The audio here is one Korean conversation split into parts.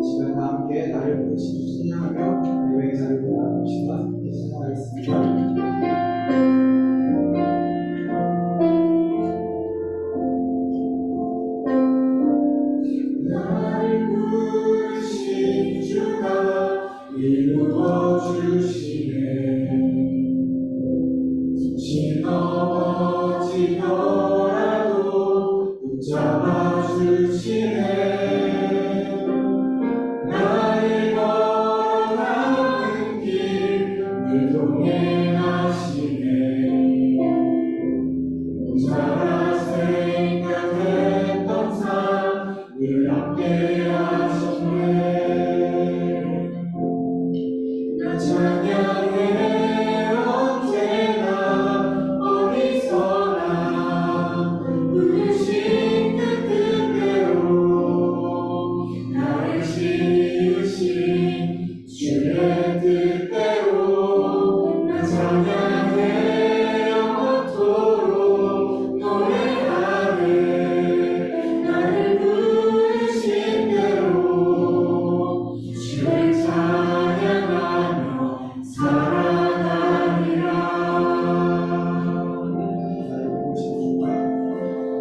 시간 다 함께 나를 부르시고 찬양하며 예배의 자리를 나눕시다. 시작하겠습니다. 나를 부르신 주가 이루어 주시네. 수치 넘어지더라도 붙잡아 주시네. 나의 걸어가는 길 늘 동행하시네. 혼자라 생각했던 삶 늘 함께 하셨네. 나 찬양해 언제나 어디서나 부르신 그 뜻대로 나를 지으신 주의 뜻대로 나 찬양해 영원토록 노래하네. 나를 부르신 대로 주를 찬양하며 살아가리라.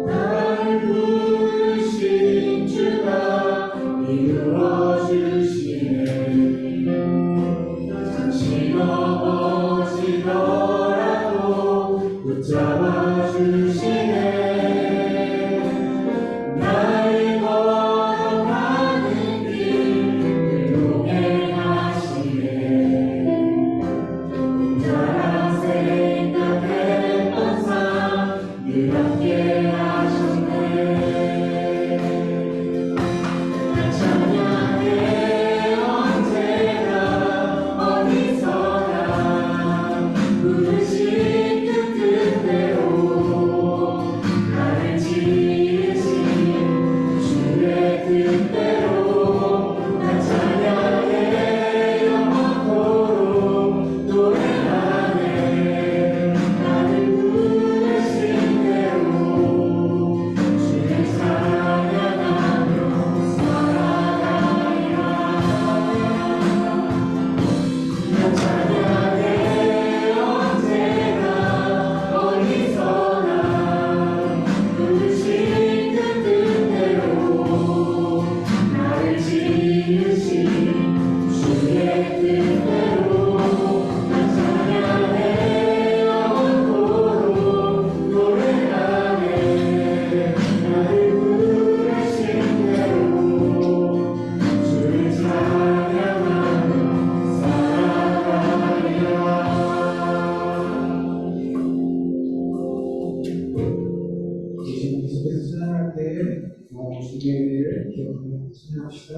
나를 부르신 주가 이루어 주시네. 잠시 넘어지더라도 붙잡아 주시네. 나의 걸어가는 길 늘 동행하시네. 혼자라 생각했던 삶 늘 함께 하셨네. 나 찬양해 언제나 어디서나 부르신 그 뜻대로 나를 지으신 주의 뜻대로 나 찬양해 영원토록 노래하네. 나를 부르신 대로 주를 찬양하며 살아가리라. 나 찬양해 언제나 어디서나 부르신 그 뜻대로 나를 지으신 주의 뜻대로 나 찬양해 영원토록 노래하네. 나를 부르신 대로 주를 찬양하며 살아가리라. 계속 계속해서 찬양할 때 주님의 은혜를 기억하며 찬양합시다.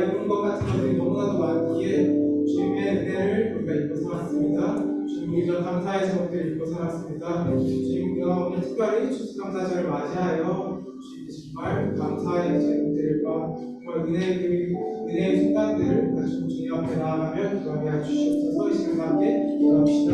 이룬 것 같은 것들이 너무나도 많기에 주님의 은혜를 우리가 입고 살았습니다. 주님 우리가 감사의 제목들을 입고 살았습니다. 주님 오늘 특별히 추수감사절을 맞이하여 주님께 정말 감사의 제목들과 정말 은혜의 순간들을 같이 주님 앞에 나아가며 기도하게 해주시옵소서. 이 시간 함께 기도합시다.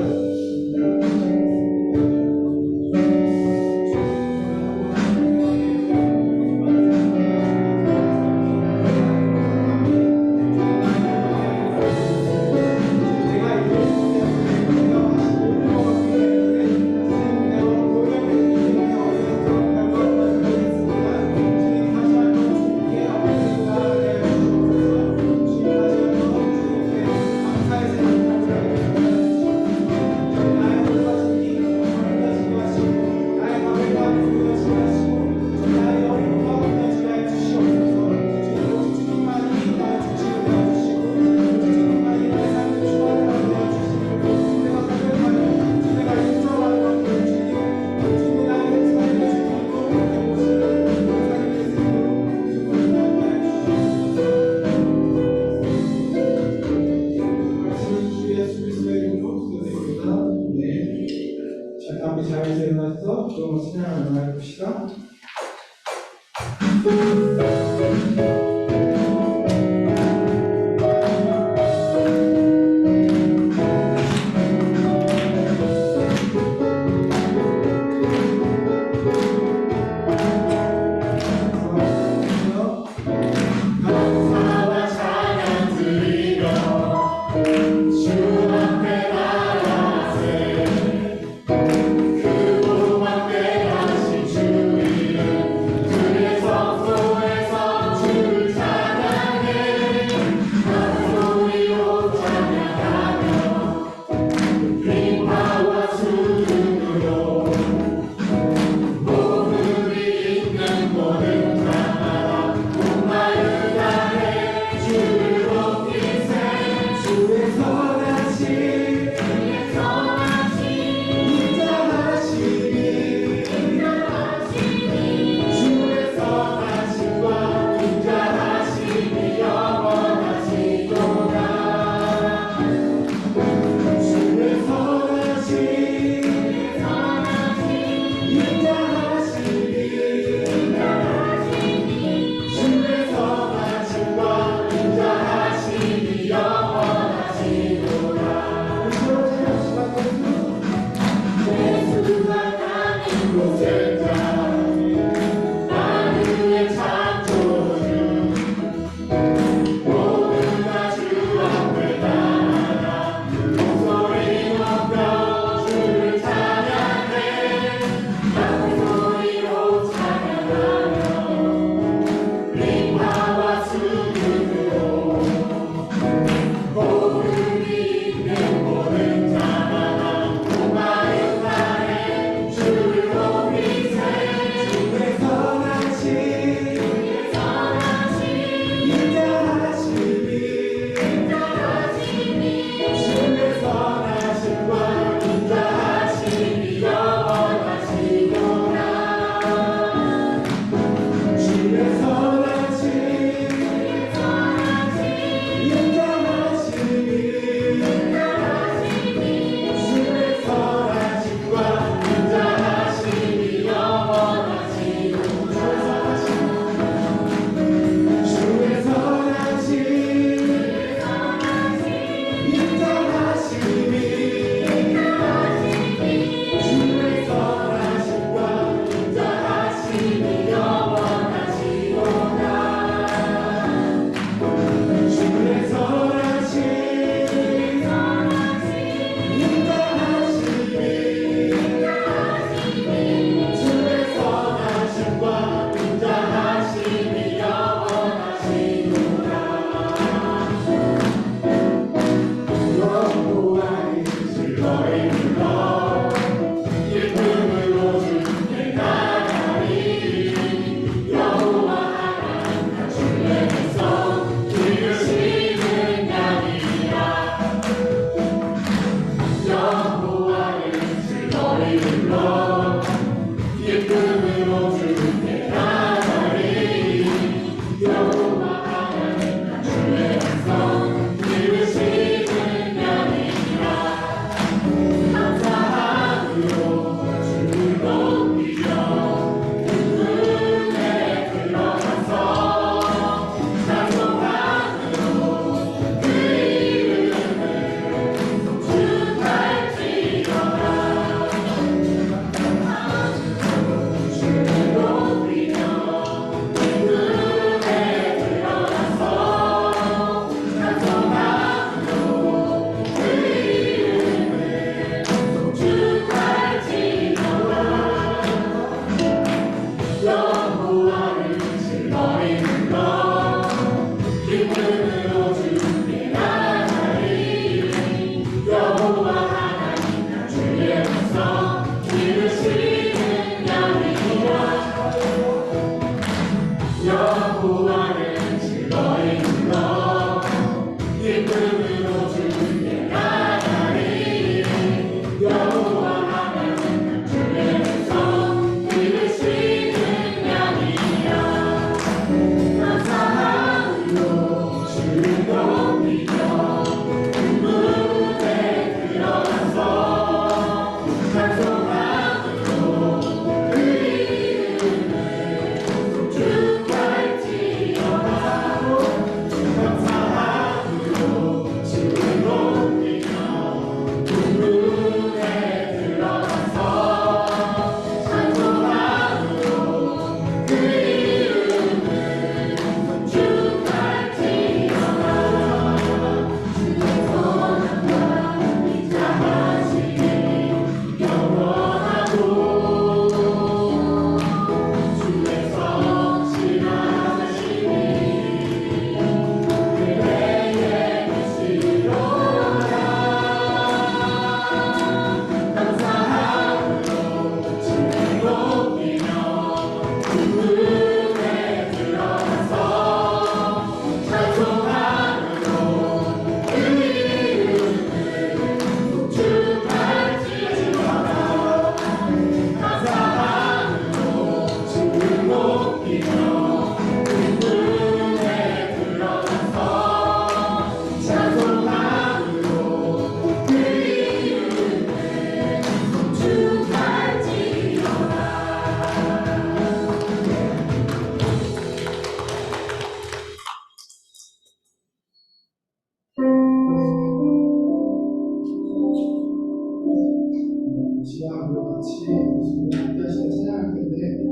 지하고 같이 함께 하시는 찬양할 텐데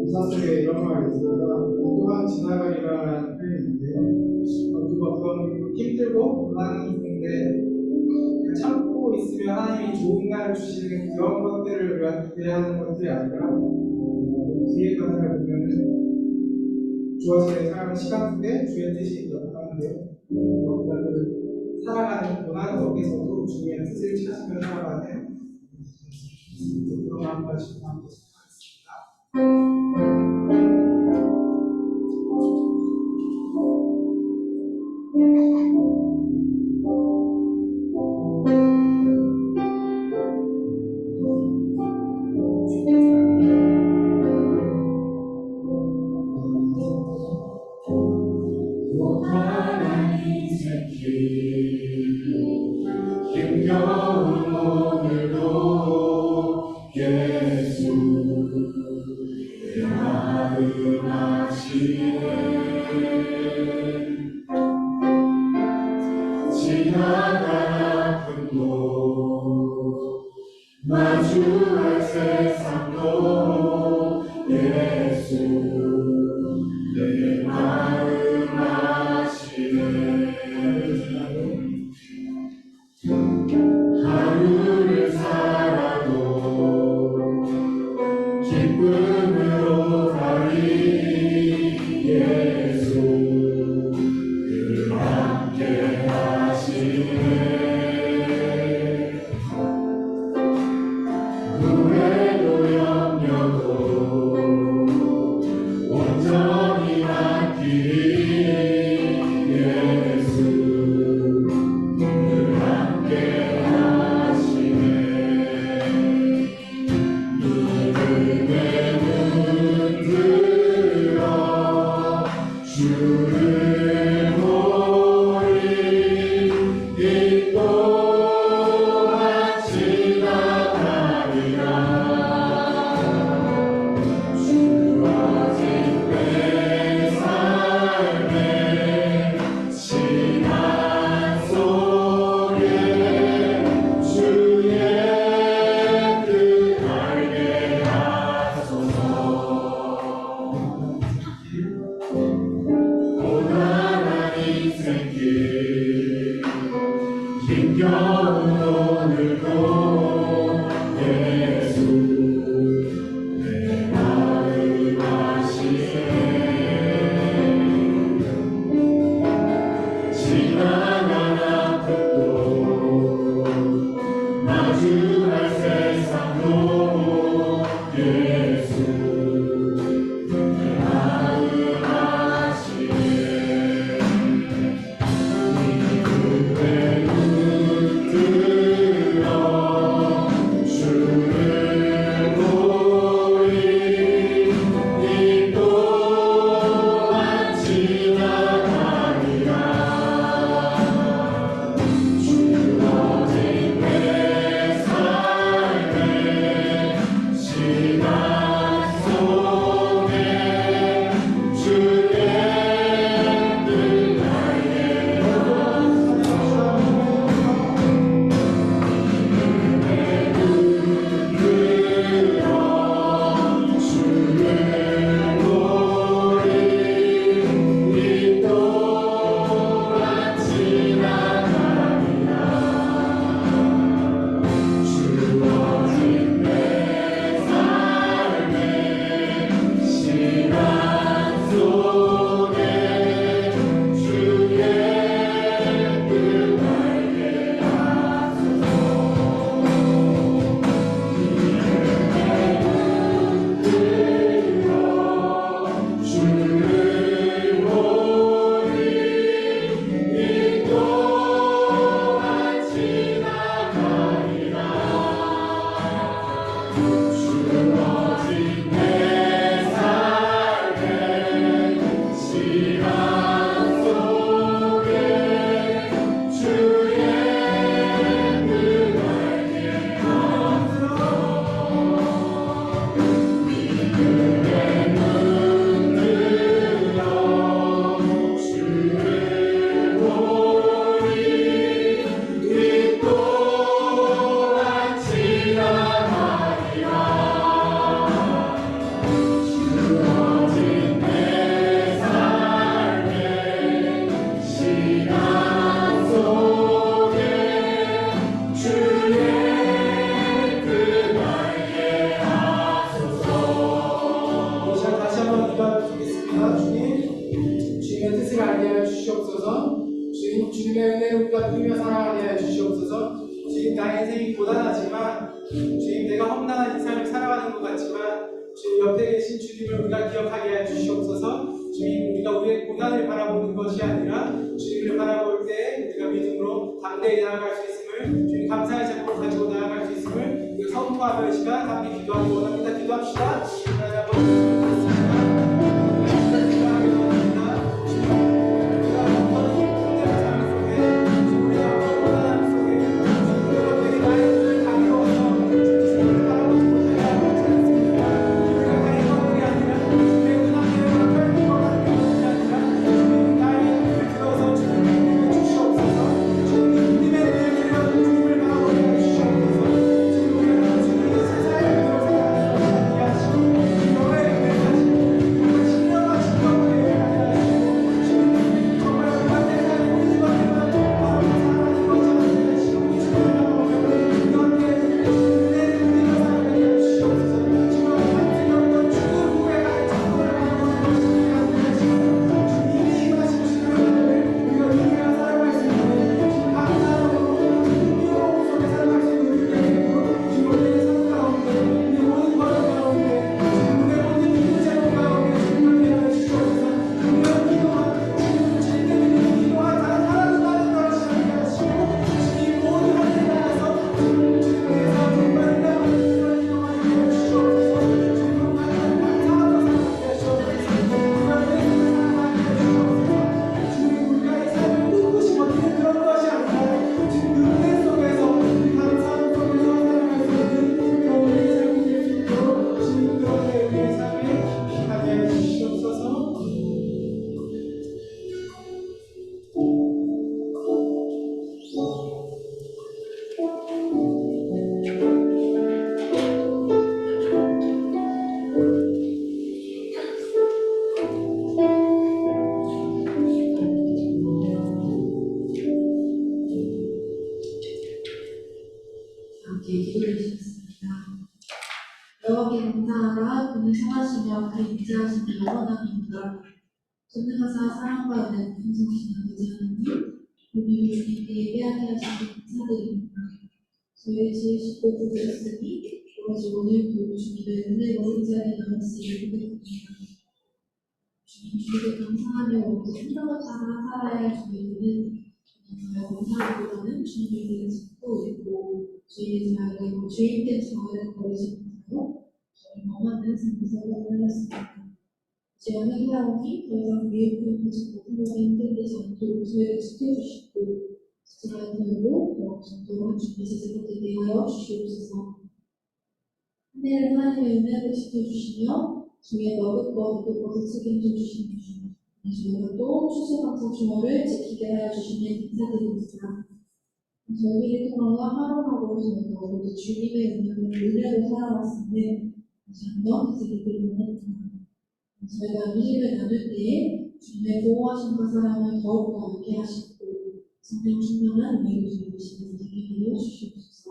부산 속에 이런 말이 있습니다. 또한 지나가리라라는 표현인데 누가 어떤 힘들고 고난이 있는데 참고 있으면 하나님이 좋은 날을 주시는 그런 것들을 우리가 기대하는 것들이 아니라 뒤에 가사를 보면은 주어지는 삶의 시간 속에 주의 뜻이 있다고 하는데요. 우리가 살아가는 고난 속에서도 주의 뜻을 찾으며 살아가는 그런 마음을 지금 함께 생각하겠습니다. 힘겨운 오늘도 예수 내 마음 아시네 지나갈 아픔도 마주할 세상도 예수 내 마음 아시네 하루를 살아도 기쁨으로 가리 예수 늘 함께 하시네 후회도 염려도 온전히 맡기리 예수 늘 함께 주를 모이 이 또한 지나가리라 주어진 내 삶의 신앙 속에 주의 뜻 알게 하소서 고난한 뜻을 알게 하여 주시옵소서. 주님, 주님의 은혜를 우리가 누리며 살아가게 하여 주시옵소서. 주님, 나의 인생이 고단하지만 주님, 내가 험난한 인생을 살아가는 것 같지만 주님, 옆에 계신 주님을 우리가 기억하게 하여 주시옵소서. 주님, 우리가 우리의 고난을 바라보는 것이 아니라 주님을 바라볼 때 우리가 믿음으로 담대히 나아갈 수 있음을, 주님 감사의 제목을 가지고 나아갈 수 있음을 우리가 선포하며 이 시간 함께 기도하기 원합니다. 기도합시다. 하나님 아버지, 기도하기 원합니다. 주님, 우리가 어떤 힘든 삶 속에, 주님, 우리가 어떤 고난함 속에, 주님, 우리가 되게 나의 눈을 가리워서 주님을 바라보지 못하게 하고 있지 않습니까? 우리가 다른 것들이 아니라 주님의 은혜와 펼친 것 같은 것이 아니라 주님, 나의 눈을 들어서 주님을 주시옵소서. 주님, 믿음의 눈을 들여 주님을 바라보게 해주시옵소서. 주님, 우리가 주님의 세상에 들어 살아가게 하시고 영의 은혜를 하시고 정말 신령과 신령하게 하게 하시고 주님, 정말 우리가 세상에 믿음과 믿음을 바라보고 살아가는 것이 아니라 주님을 바라보며 이렇게 은혜를 누리며 살아가게 해주시옵소서. 주님, 한때는 어떤 죽음 후에 가는 천국을 바라보는 것이 아니라 주님이 임하신 주님의 은혜를 우리가 누리며 살아갈 수 있는 주님 감사하고 풍요로움 속에 살아갈 수 있는 우리가 되고 주님, 우리의 삶 가운데 우리의 모든 걸음 가운데 주님, 우리의 모든 믿음 제목 가운데 주님을 위하여 주시옵소서. 우리가 기도한 주님, 주님께 드리는 기도한 단 하나도 빠져나가지 않게 하시고 주님, 모든 하늘에 나가서 주님께서 정말 은혜와 기도를 이용하게 하여 주시옵소서. 주님, 정말 감사하고 살아가게 하시옵소서. 우리가 은혜를 살아가게 하시옵소서. 주님, 우리가 이 삶을 끝끝이 버티는 그런 것이 아니라 주님, 그 은혜 속에서 감사함 속에서 살아갈 수 있는 그런 우리의 삶이 될 수 있도록 주님, 그렇게 우리의 삶에 하게 하여 주시옵소서. 함께 기도해 주셨습니다. 여호와께 감사하라. 그는 선하시며 그의 인자하심이 영원합니다. 전능하사 사랑과 은혜 풍성하신 아버지 하나님, 오늘 주님께 예배하게 하시니 감사드립니다. 저희를 지으시고 부르셨으니 오직 오늘 그 주님의 은혜로 이 자리에 나왔으니 고백합니다. 주님께 감사하며 오직 생각을 따라 살아야 할 저희들은 저희가 감사하기보다는 주님을 위해 짓고 있고 주님의 자리에 주인된 저희를 버리지 못하고 저희 범하는 삶에서 살았습니다. 이제 회개하오니 더 이상 미흡한 것을 못하고 힘들지 않도록 저희를 지켜주시고 제가 들고 더욱 정도한 주님의 제자가 되게 하여 주시옵소서. 한 해를 하나님의 은혜로 지켜주시며 주의 먹을 것, 입을 것을 책임져 주시는 주 저희가 또 추수감사 주어를 지키게 하여 주시니 감사드립니다. 저희를 통하여 하루하루 저희가 모두 주님의 은혜로 살아왔으니 다시 한번 기대드리기 원합니다. 저희가 음식을 나눌 때에 주님의 보호하심과 사랑을 더욱더 알게 하시고 성령 충만한 은혜로 주시는 되게 하여 주시옵소서.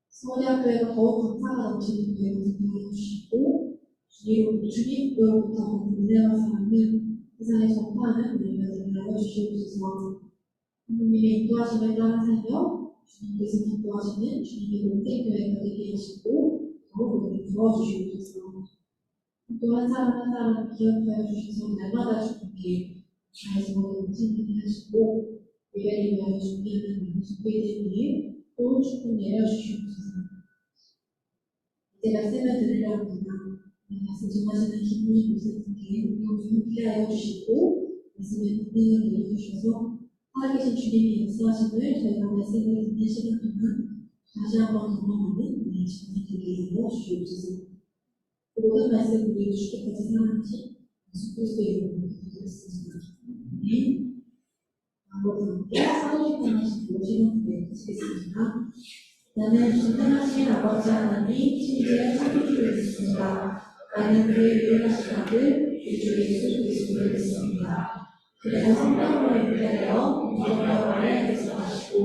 서울대학교에서 더욱 감사가 넘치는 은혜로 되게 주시고 주님으로부터 받은 은혜와 사랑을 세상에 전파하는 은혜가 되게 하여 주시옵소서. 하나님의 인도하심을 따라 살며 주님께서 기뻐하시는 주님의 공생교회가 되게 하시고 더욱 우리를 도와주시옵소서. 또 한 사람 한 사람 기억하여 주셔서 날마다 주님께 잘해서 넘치게 하시고 예배를 위하여 준비하는 준비된 일 또 축복 내려주시옵소서. 이제 말씀을 드리려 합니다. 말씀 전하시는 김문희 목사님께 응용을 함께하여 주시고 말씀을 듣는 내려주셔서 살아계신 주님의 역사하심을 저희가 말씀을 듣는 시간 동안 다시 한번 경험하는 우리 시간이 되게 하여 주시옵소서. 모든 말씀 우리 주께까지 사랑하신 예수 그리스도의 이름으로 기도드렸습니다. 아멘. 아버지 함께 사도신앙하신 시간 마치겠습니다. 나는 신앙하신 아버지 하나님 친지에 참여주에 있습니다. 나는 그의 유일하신 아들 우리 주 예수 그리스도를 믿습니다. 그래서 성령으로 인도되어 무덤과 말씀하시고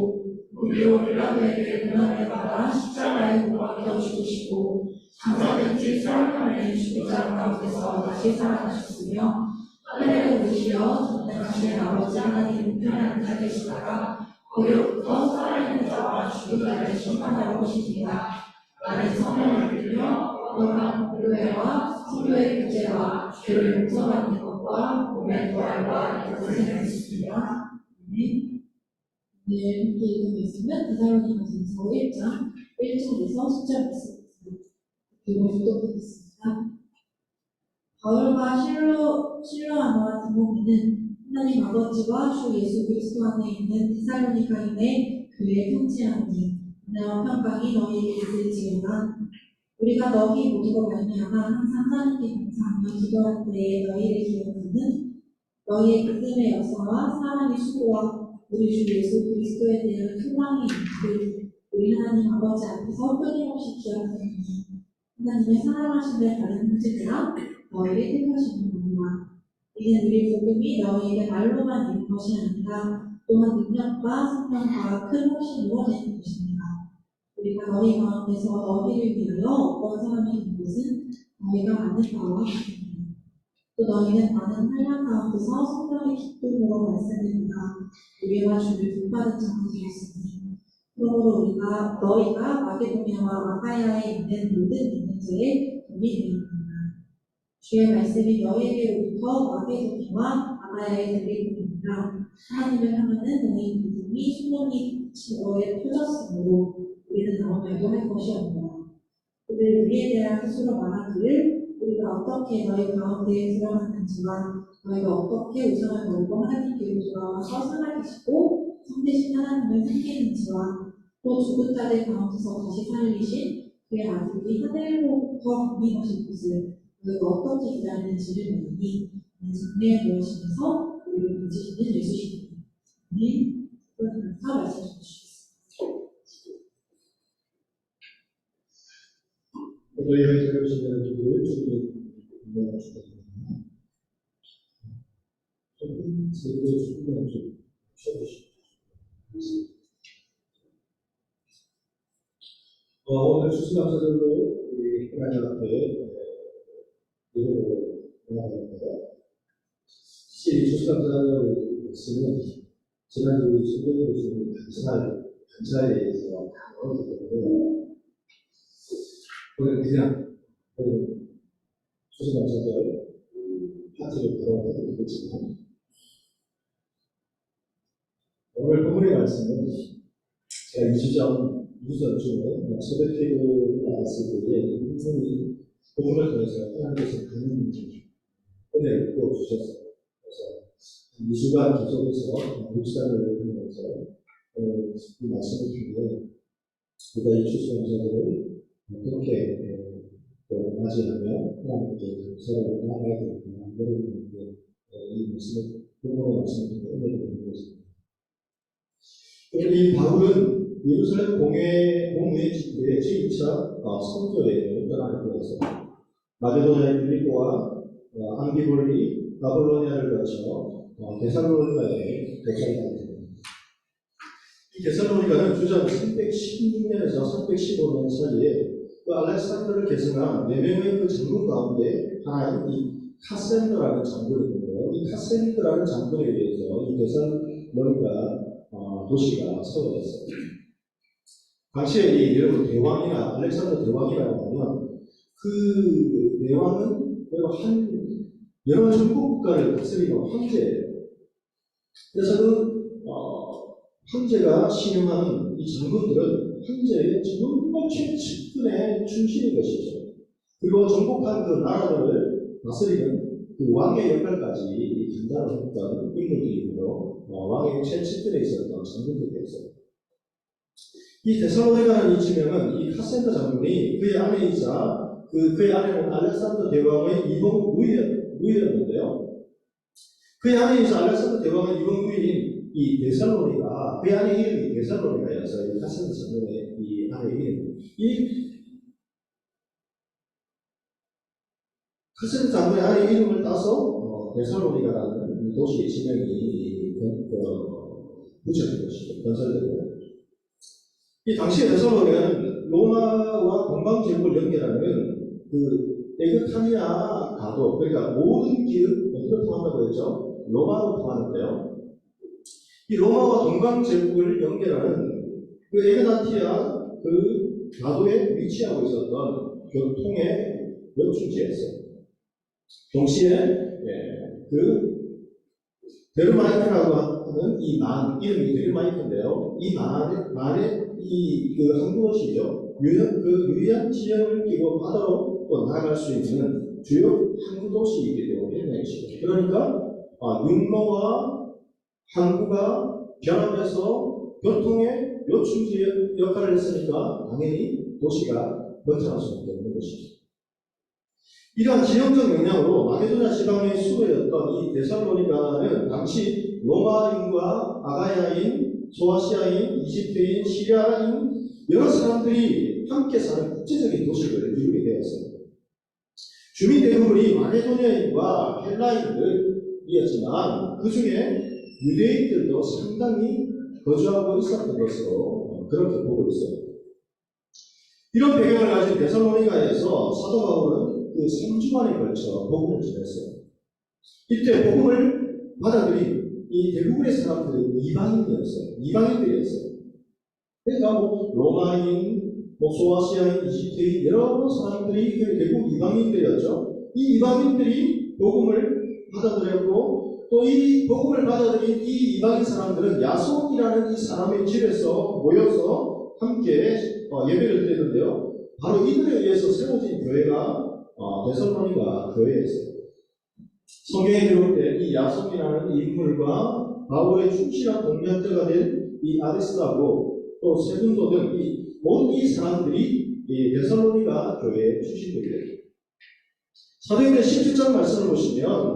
우리로 빌라도에게 고난을 받아 십자가에 못 박혀 죽으시고 장사된지 사람의 죽은 자들 가운데서 다시 살아나셨으며 하늘에 오르시어 하나님 우편하는 자 되시다가 거기로부터 살아있는 자와 죽은 자를 심판하러 오시니라. 나는 성령을 믿으며 거룩한 교회와 성도의 교제와 죄를 용서받는 것과 몸의 부활과 영생을 믿습니다. 아멘. 네, 함께 읽은 말씀은 데살로니가전서 1장 1절에서 10절 말씀입니다. 그리고 교독하겠습니다. 바울과 실로아와 디모데는 하나님 아버지와 주 예수 그리스도 안에 있는 데살로니가인의 교회에 편지하니 은혜와 평강이 너희에게 이르지어다. 우리가 너희 모두가 말미암아 항상 하나님께 감사하며 기도할 때에 너희를 기억하는 너희의 믿음의 역사와 사랑의 수고와 우리 주 예수 그리스도에 대한 소망의 인을 우리 하나님 아버지 앞에서 끊임없이 기억하니 하나님의 사랑하심을 다른 형제들아 너희를 택하시는구나. 이는 우리 복음이 너희에게 말로만 있는 것이 아니라 또한 능력과 성령과 큰 힘이 이루어지는 것입니다. 우리가 너희 가운데서 너희를 위하여 어떤 사람이 된 것은 너희가 아는 바와 같습니다. 또 너희는 많은 환난 가운데서 성령의 기쁨으로 말씀을 받아 우리와 주를 분받은 자가 되었으니 그러므로 우리가 너희가 마게도냐와 아가야에 있는 모든 믿는 자의 도움이 되었습니다. 주의 말씀이 너희에게로부터 마게도냐와 아가야에 들리니라. 하나님을 향하는 너희 믿음이 순전히 너에 펴졌으므로 우리는 아무 말도 할 것이 없노라. 그들 우리에 대한 스스로 말하기를 우리가 어떻게 너희 가운데에 들어갔는지와 너희가 어떻게 우상을 걸고 하나님께로 돌아와서 살아계시고 성대신 하나님을 섬기는지와 또 죽은 자들 가운데서 다시 살리신 그의 아들이 하늘로부터 강림 오신 것을 너희가 어떻게 기다리는지를 모르니 장래에 모여시면서 우리를 건지시는 예수십니다. 아멘. 그러면서 말씀 주시겠습니다. 저희가 이제 여러분들을 좀 공부하시거든요. 조금 제대로 조금 좀 쳐주시죠. 오늘 수수감사절로 하나님 앞에 예배로 나아갑니다. 사실 수수감사절 말씀은 지난주 수고에 보시는 단찰에 대해서 나오기 때문에 오늘 그냥 수수감사절 파트를 바로 해도 되겠지만 오늘 본문의 말씀은 제가 유전 중에 서백회를 나왔을 때에 인생이 본문을 통해서 하나님께서 그런 은혜를 부어주셨어요. 그래서 2주간 계속해서 묵상을 하면서 이 말씀을 통해 우리가 이 수수감사절을 어떻게 맞이하며 하나님께 감사를 나아가야 되겠구나 여러분께 이 말씀을 본문의 말씀을 통해 은혜를 드리는 것입니다. 이 바울은 예루살렘 공회 직후에 제2차 선교회를 떠나게 되어서 마게도냐의 빌립보와 암비볼리, 바빌로니아를 거쳐 데살로니가에 도착하게 됩니다. 이 데살로니가는 주전 316년에서 315년 사이에 그 알렉산더를 계승한 4명의 그 장군 가운데 하나인 이 카센더라는 장군이 있는데요. 이 카센더라는 장군에 의해서 이 데살로니가 도시가 세워졌습니다. 당시에 이 여러분 대왕이나 알렉산더 대왕이라고 하면 그 대왕은 여러 중국 국가를 다스리는 황제예요. 그래서 그 황제가 신용하는 이 장군들은 황제의 정말 최측근의 출신인 것이죠. 그리고 정복한 그 나라들을 다스리는 그 왕의 역할까지 감당을 했던 인물들이고요. 왕의 최측근에 있었던 장군들이었어요. 이 데살로니가라는 이 지명은 이 카센더 장군이 그의 아내이자 그의 아내는 알렉산더 대왕의 이복 무이였는데요. 그의 아내이자 알렉산더 대왕의 이복 무이인 이 데살로니가 그의 아내 이름이 데살로니가여서 이 카센더 장군의 이 아내 이름 이 카센더 장군의 아내 이름을 따서 데살로니가라는 도시의 지명이 붙여진 것이죠. 건설되고 이 당시에 데살로니가는 로마와 동방제국을 연결하는 그 에그타니아 가도 그러니까 모든 길을 어디로 통한다고 했죠? 로마로 통하는데요. 이 로마와 동방 제국을 연결하는 그 에그나티아 그 나도에 위치하고 있었던 교통의 요충지였어요. 동시에 그 데르마이크라고 하는 이 만, 이름이 데르마이크인데요. 이 만에 그 항구도시죠. 유리한 지형을 끼고 바다로 또 나아갈 수 있는 주요 항구도시이기 때문에 그러니까 육로와 항구가 결합해서 교통의 요충지 역할을 했으니까 당연히 도시가 번창할 수밖에 없는 것이죠. 이러한 지형적 영향으로 마게도냐 지방의 수도였던 이 데살로니가는 당시 로마인과 아가야인, 소아시아인, 이집트인, 시리아인 여러 사람들이 함께 사는 국제적인 도시를 이루게 되었습니다. 주민 대부분이 마게도냐인과 헬라인들이었지만 그 중에 유대인들도 상당히 거주하고 있었던 것으로 그렇게 보고 있어요. 이런 배경을 가진 데살로니가에서 사도 바울은 그 3주간에 걸쳐 복음을 전했어요. 이때 복음을 받아들인 이 대부분의 사람들은 이방인들이었어요. 그러니까 로마인, 소아시아인, 이집트인 여러 사람들이 대부분 이방인들이었죠. 이 이방인들이 복음을 받아들였고 또 이 복음을 받아들인 이 이방인 사람들은 야손이라는 이 사람의 집에서 모여서 함께 예배를 드렸는데요. 바로 이들에 의해서 세워진 교회가 데살로니가 교회였어요. 성경에 기록된 이 야손이라는 인물과 바울의 충실한 동료자가 된 이 아데스라고 또 세분도 등 모든 이 사람들이 이 데살로니가 교회의 출신들이에요. 사도행전 17장 말씀을 보시면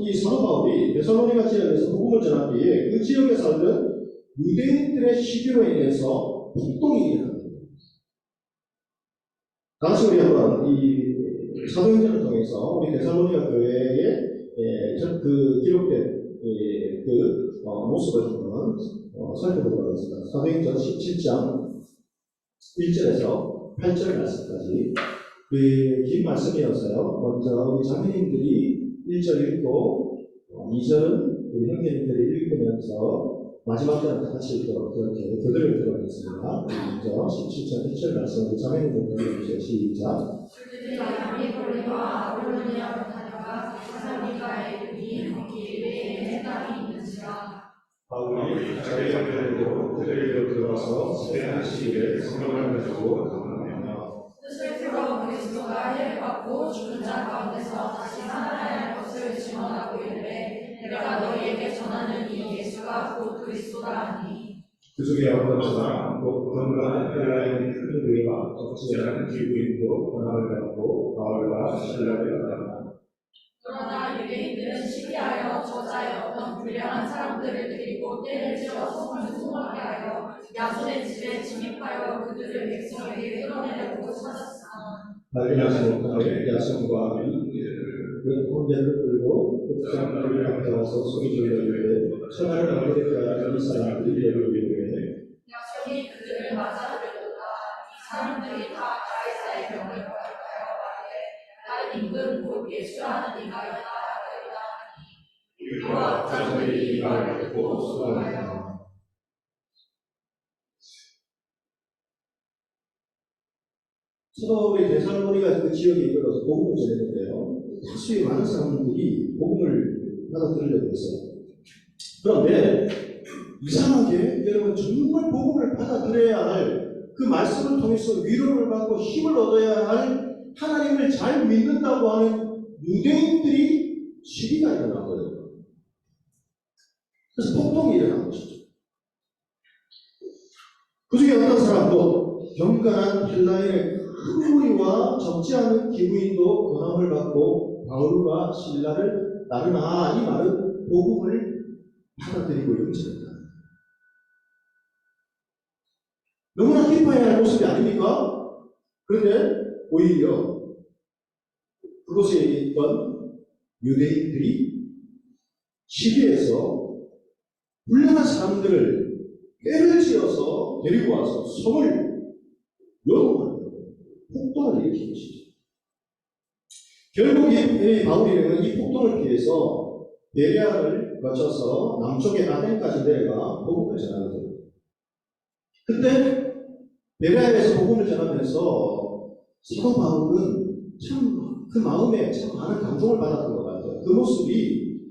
이 사도 바울이 데살로니가 지역에서 복음을 전한 뒤에 그 지역에 살던 유대인들의 시기로 인해서 폭동이 일어납니다. 다시 우리 한번 이 사도행전을 통해서 우리 데살로니가 교회에 그 기록된 모습을 한번 살펴보도록 하겠습니다. 사도행전 17장 1절에서 8절 말씀까지 긴 말씀이었어요. 먼저 우리 자매님들이 1절 읽고 2절은 우리 형제님들이 읽으면서 마지막 절은 다 같이 읽도록 그렇게 교대를 들어가겠습니다. 먼저 17장 1절 말씀 우리 자매님들 읽어주세요. 시작. 아폴로니아와 아폴로니아로 다녀가 데살로니가에 이르니 거기 유대인의 땅이 있는지라. 바울이 자기 장로들도 그들에게 들어와서 세한 시기에 성령을 가지고 강론하며 뜻을 풀어 그리스도가 해를 죽은 자 가운데서 다시 살아나야 할 것을 증언하고 이르되 내가 너희에게 전하는 이 예수가 곧 그리스도라 하니. 그 중에 어떤 사람 곧 건강한 헬라인 큰들과 적지 않은 기부인도 권한을 갖고 바울과 실라를 만나. 그러나 유대인들은 시기하여 저자의 어떤 불량한 사람들을 데리고 때를 지어서 송하게 하여 야손의 집에 침입하여 그들을 백성에게 끌어내려고 찾았으나 발견하지 못하게 야손과 그 혼자를 끌고 극장을 앞에 와서 속이 졸려 이르되 천하를 얻게 되어 이 사람들이 예를 이르되 야손이 그들을 맞아들였도다. 이 사람들이 다 가이사의 명을 거역하여 말하되 다른 임금 곧 예수라는 이가 있다 하더이다. 우리와 자손들이 이 말을 듣고 수고하였다. 사도 바울이 데살로니가 그 지역에 이르러서 복음을 전했는데요. 다수의 많은 사람들이 복음을 받아들이려고 했어요. 그런데 이상하게 여러분 정말 복음을 받아들여야 할 그 말씀을 통해서 위로를 받고 힘을 얻어야 할 하나님을 잘 믿는다고 하는 유대인들이 시기가 일어난 거예요. 그래서 폭동이 일어난 것이죠. 그 중에 어떤 사람도 경건한 헬라인의 큰 무리와 적지 않은 기부인도 권함을 받고 바울과 실라를 따르나 이 말은 복음을 받아들이고 영접했다. 너무나 기뻐해야 할 모습이 아닙니까? 그런데 오히려 그곳에 있던 유대인들이 시기에서 불량한 사람들을 때를 지어서 데리고 와서 성을 요동하는 폭동을 일으킨 것이죠. 결국 이 바울이는 이 폭동을 피해서 베레아를 거쳐서 남쪽의 아덴까지 내려가 복음을 전하게 됩니다. 그때 베레아에서 복음을 전하면서 사도 바울은 참 그 마음에 참 많은 감동을 받았던 것 같아요. 그 모습이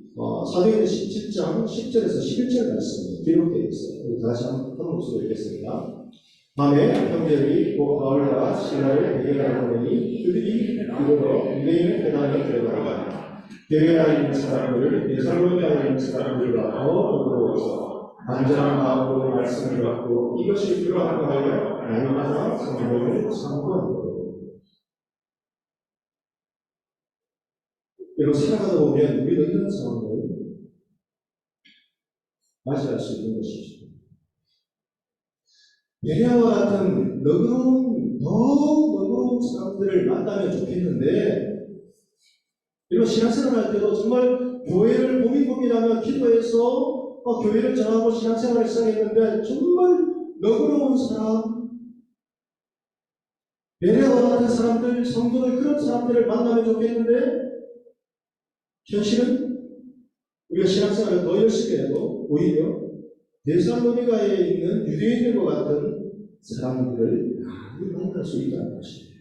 사도행전 17장 10절에서 11절 말씀에 기록되어 있어요. 다시 한 목소리 읽겠습니다. 밤에 형제들이 바울과 시라를 베레아로 보내니 그들이 이르러 유대인의 회당에 들어가니라. 베레아에 있는 사람들을 데살로니가에 있는 사람들과 더 더불어서 안전한 마음으로 말씀을 받고 이것이 필요한가 하여 날마다 성경을 참고하고. 여러분 살아가다 보면 우리도 이런 상황을 맞이할 수 있는 것이죠. 베레아와 같은 너그러운 사람들을 만나면 좋겠는데, 여러분 신앙생활 할 때도 정말 교회를 고민하며 기도해서 교회를 전하고 신앙생활을 시작했는데 정말 너그러운 사람, 베레아와 같은 사람들, 성도들 그런 사람들을 만나면 좋겠는데 현실은 우리가 신앙생활을 더 열심히 해도 오히려 데살로니가에 있는 유대인들과 같은 사람들을 많이 만날 수 있다는 것입니다.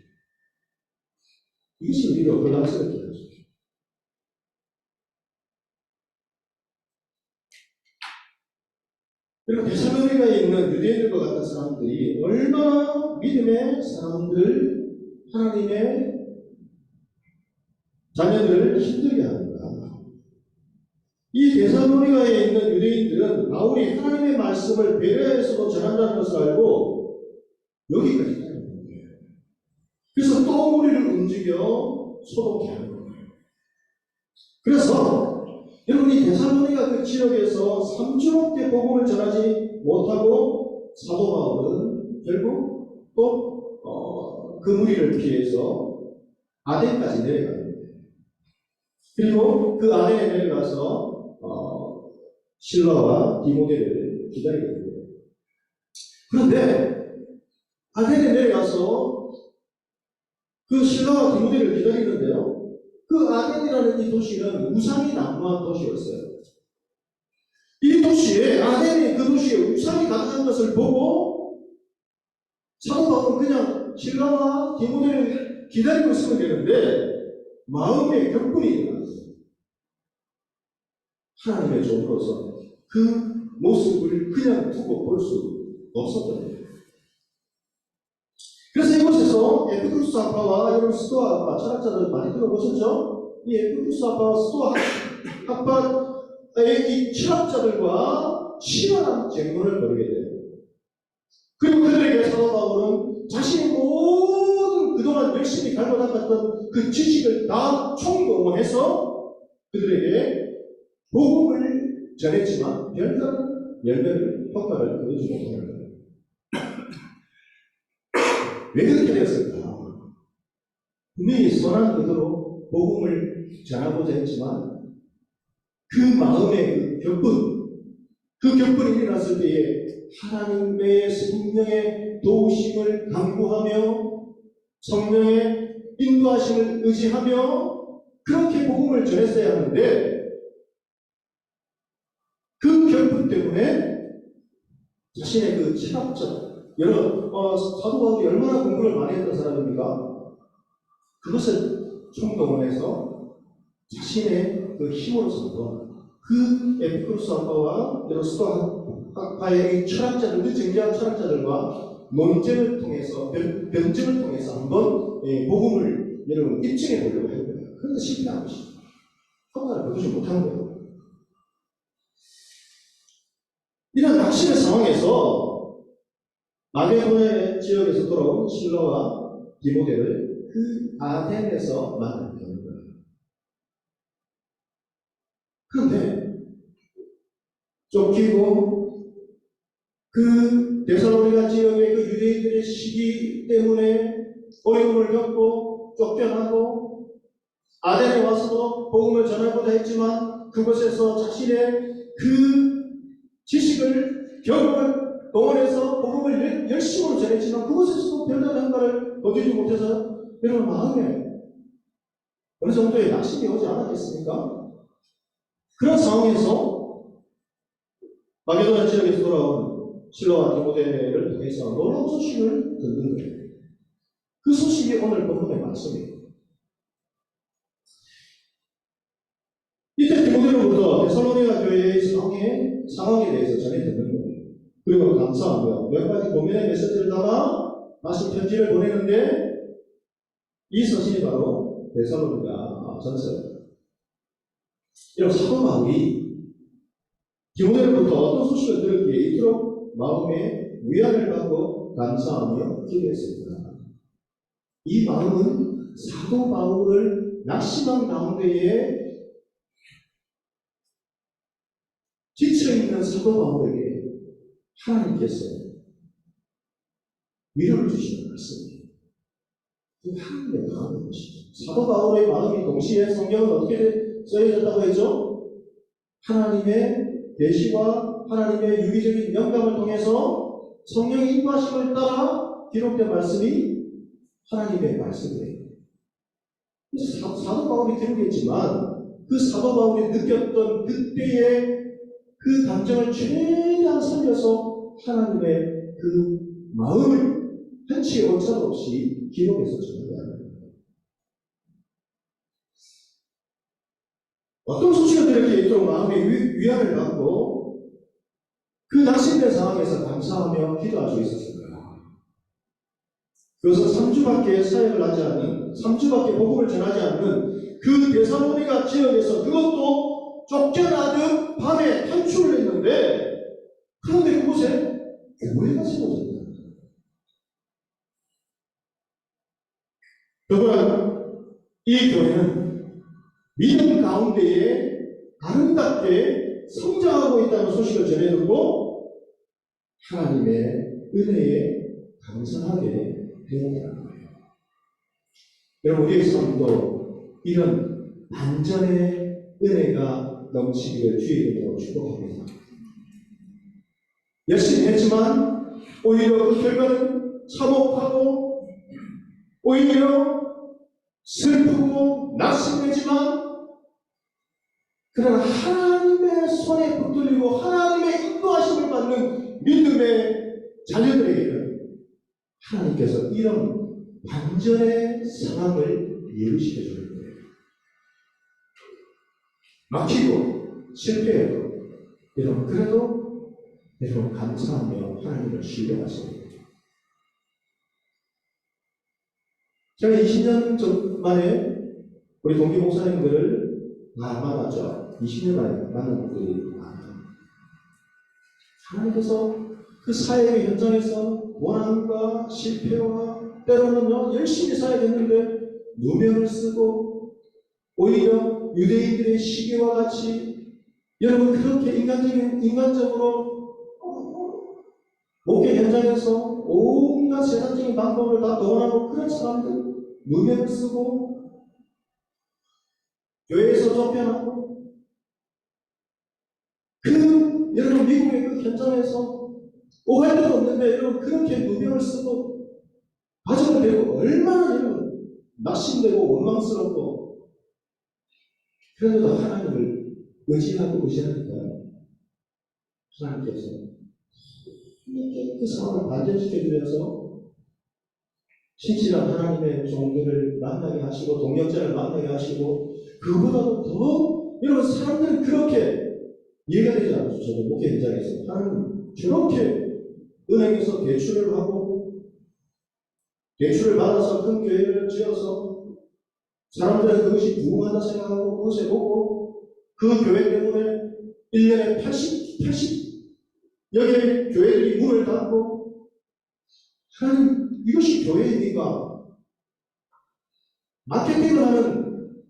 이것이 우리가 혼란스럽게 하죠. 그리고 데살로니가에 있는 유대인들과 같은 사람들이 얼마나 믿음의 사람들, 하나님의 자녀들을 힘들게 하는가. 이 데살로니가에 있는 유대인들은 바울이 하나님의 말씀을 베레아에서도 전한다는 것을 알고 여기까지 가는 거예요. 그래서 또 우리를 움직여 소독해 하는 거예요. 그래서 여러분이 데살로니가 그 지역에서 3주 넘게 복음을 전하지 못하고 사도 바울은 결국 또 그 무리를 피해서 아덴까지 내려갑니다. 그리고 그 아덴에 내려가서 실라와 디모데를 기다리게 됩니다. 그런데 아덴에 내려가서 그 실라와 디모데를 기다리는데요. 그 아덴이라는 이 도시는 우상이 난무한 도시였어요. 이 도시에 아덴이 그 도시에 우상이 가득한 것을 보고 사도 바울은 그냥 실라와 디모데를 기다리고 있으면 되는데 마음에 격분이 일어났어요. 하나님의 종으로서 그 모습을 그냥 두고 볼 수 없었던 거예요. 그래서 이곳에서 에피쿠스 아빠와 여러분 스토아 아빠 철학자들 많이 들어보셨죠? 이 에피쿠스 아빠와 스토아 아빠의 이 철학자들과 치열한 쟁론을 벌이게 돼요. 그리고 그들에게 사도 바울은 자신이 모든 그동안 열심히 갈고 닦았던 그 지식을 다 총동원해서 그들에게 복음을 전했지만 별다른 열매를 효과를 보여주지 못하는 거예요. 왜 그렇게 되었을까? 분명히 선한 의도로 복음을 전하고자 했지만 그 마음의 그 격분이 일어났을 때에 하나님의 성령의 도우심을 간구하며 성령의 인도하심을 의지하며 그렇게 복음을 전했어야 하는데 그 격분 때문에 자신의 그 철학적 여러분 사도 바울이 얼마나 공부를 많이 했던 사람입니까? 그것을 총동원해서 자신의 그 힘으로 삼고 그 에피쿠스 아빠와 스토아 학파의 철학자들, 정교한 철학자들과 논쟁을 통해서 변증을 통해서 한번 복음을 여러분 입증해 보려고 했거든요. 그런데 실패한 것입니다. 효과를 보여주지 못한 거예요. 이런 낙심의 상황에서 마게도네 지역에서 돌아온 실라와 디모데를 그 아덴에서 만나게 되는 거예요. 그런데 쫓기고 그 데살로니가 지역의 그 유대인들의 시기 때문에 어려움을 겪고 쫓겨나고 아덴에 와서도 복음을 전하고자 했지만 그곳에서 자신의 그 지식을 경험을 동원해서 복음을 열심으로 전했지만 그곳에서도 별다른 효과를 거두지 못해서 여러분 마음에 어느 정도의 낙심이 오지 않았겠습니까? 그런 상황에서 마게도냐 지역에서 돌아온 실로와 디모데를 통해서 놀라운 소식을 듣는 거예요. 그 소식이 오늘 본문의 말씀이에요. 이때 디모데로부터 데살로니가 교회의 상황에 대해서 전해 듣는 거예요. 그리고 감사하고요. 몇 가지 고민의 메시지를 담아 다시 편지를 보내는데 이 서신이 바로 데살로니가 전서예요. 이런 사도 바울이 디모데로부터 어떤 소식을 들었기에 이토록 마음에 위안을 받고 감사하며 기도했습니다. 이 마음은 사도 바울을 낙심한 가운데에 지쳐있는 사도 바울에게 하나님께서 위로를 주시는 말씀이에요. 그 하나님의 마음인 것이죠. 사도 바울의 마음이 동시에 성경은 어떻게 써있다고 했죠? 하나님의 계시와 하나님의 유기적인 영감을 통해서 성령의 인도하심을 따라 기록된 말씀이 하나님의 말씀이에요. 그래서 사도 바울이 기록했지만 그 사도 바울이 느꼈던 그때의 그 감정을 최대한 살려서 하나님의 그 마음을 한치의 오차 없이 기록해서 전해야 합니다. 어떤 소식을 들었기에 이토록 마음의 위안을 받고 그 낙심된 상황에서 감사하며 기도할 수 있었을까요? 그것은 3주밖에 사역을 하지 않는, 3주밖에 복음을 전하지 않는 그 데살로니가 지역에서 그것도 쫓겨나듯 밤에 탈출을 했는데, 그런데 그곳에 교회가 세워졌다. 더불어 이 교회는 믿음 가운데에 아름답게 성장하고 있다는 소식을 전해 듣고 하나님의 은혜에 감사하게 되었다는 거예요. 여러분, 우리의 삶도 이런 반전의 은혜가 넘치기를 주의 이름으로 축복합니다. 열심히 했지만 오히려 그 결과는 참혹하고 오히려 슬프고 낙심되지만 그러나 하나님의 손에 붙들리고 하나님의 인도하심을 받는 믿음의 자녀들에게는 하나님께서 이런 반전의 상황을 예루시켜 주는 거예요. 막히고 실패해도 여러분 그래도 여러분 감사하며 하나님을 신뢰하세요. 제가 20년 전 만에 우리 동기 목사님들을 만났죠. 20년 만에 만난 분들이 많아요. 하나님께서 그 사역의 현장에서 원함과 실패와 때로는 열심히 사역했는데 누명을 쓰고 오히려 유대인들의 시기와 같이 여러분 그렇게 인간적으로 목회 현장에서 온갖 세상적인 방법을 다 동원하고 그런 사람들 누명을 쓰고 교회에서 쫓겨나고 여러분 미국의 그 현장에서 오할 데도 없는데 여러분 그렇게 누명을 쓰고 가정을 데리고 얼마나 여러분 낙심되고 원망스럽고 그래도 하나님을 의지하고 의지하니까 하나님께서 이렇게 그 상황을 반전시켜주면서 신실한 하나님의 종들을 만나게 하시고 동역자를 만나게 하시고 그보다도 더 여러분 사람들은 그렇게 이해가 되지 않죠. 저도 목회 현장에서 하나님 저렇게 은행에서 대출을 하고 대출을 받아서 큰 교회를 지어서 사람들은 그것이 부흥한다 생각하고 그것에 오고 그 교회 때문에 1년에 80 여기에 교회들이 문을 닫고 하나님 이것이 교회입니까? 마케팅을 하는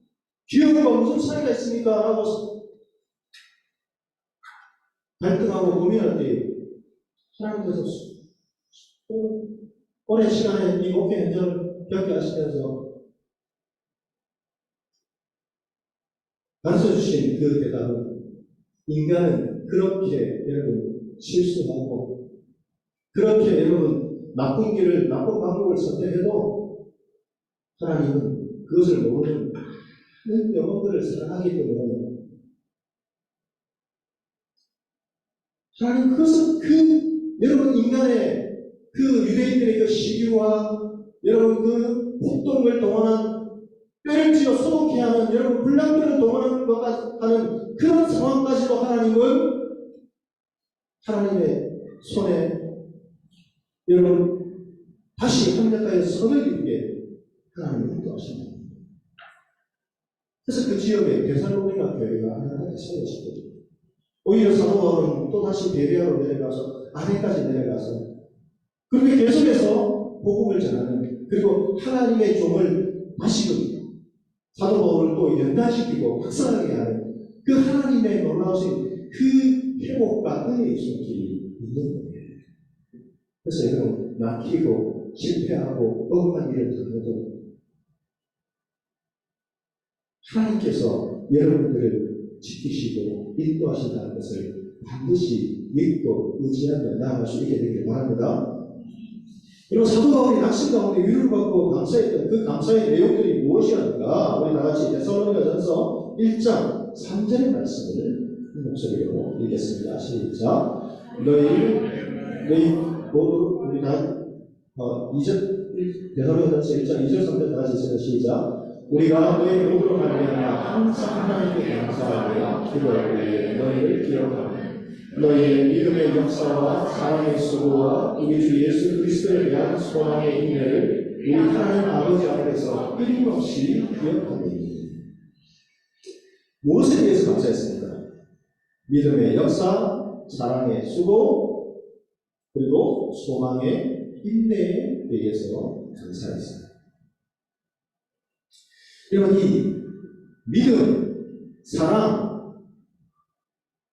기업과 무슨 차이가 있습니까? 라고 갈등하고 고민할 때 하나님께서 오랜 시간에 이 목회 현장을 겪게 하시면서 가르쳐 주신 그 대답은 인간은 그렇게 여러분 실수하고 그렇게 여러분 나쁜 길을 나쁜 방법을 선택해도 하나님은 그것을 모르는 많은 영혼들을 사랑하기 때문에 하나님 그것은 여러분 인간의 유대인들의 시기와 여러분 폭동을 동원한 뼈를 찌어 소독케 하는 여러분 불량들을 동원하는 것과 하는 그런 상황까지도 하나님의 손에 여러분 다시 합력하여 선을 이루게 하나님이 인도하십니다. 그래서 그 지역에 데살로니가 교회가 하나하나 세워졌거든요. 오히려 사도 바울은 또 다시 베레아로 내려가서 아덴까지 내려가서 그렇게 계속해서 복음을 전하는 그리고 하나님의 종을 다시금 사도 바울을 또 연단시키고 확산하게 하는 그 하나님의 놀라우신 그 회복과 은혜의 손길이 있는 거예요. 그래서 여러분 막히고 실패하고 억울한 일을 당해도 하나님께서 여러분들을 지키시고 인도하신다는 것을 반드시 믿고 의지하며 나아갈 수 있게 되길 바랍니다. 여러분 사도 바울이 낙심 가운데 위로를 받고 감사했던 그 감사의 내용들이 무엇이었는가? 우리 다같이 데살로니가전서 1장 3절의 말씀을 목소리로 읽겠습니다. 시작. 너희 모두 우리 다 2절 데살로니가전서 1장 2절 3절 다같이 읽습니다. 시작. 우리가 너희 모두로 말미암아 항상 하나님께 감사하며 기도하고 너희를 기억하며 너희의 믿음의 역사와 사랑의 수고와 우리 주 예수 그리스도에 대한 소망의 인내를 우리 하나님 아버지 앞에서 끊임없이 기억하니 무엇에 대해서 감사했습니까? 믿음의 역사, 사랑의 수고, 그리고 소망의 인내에 대해서 감사했습니다. 여러분 이 믿음, 사랑,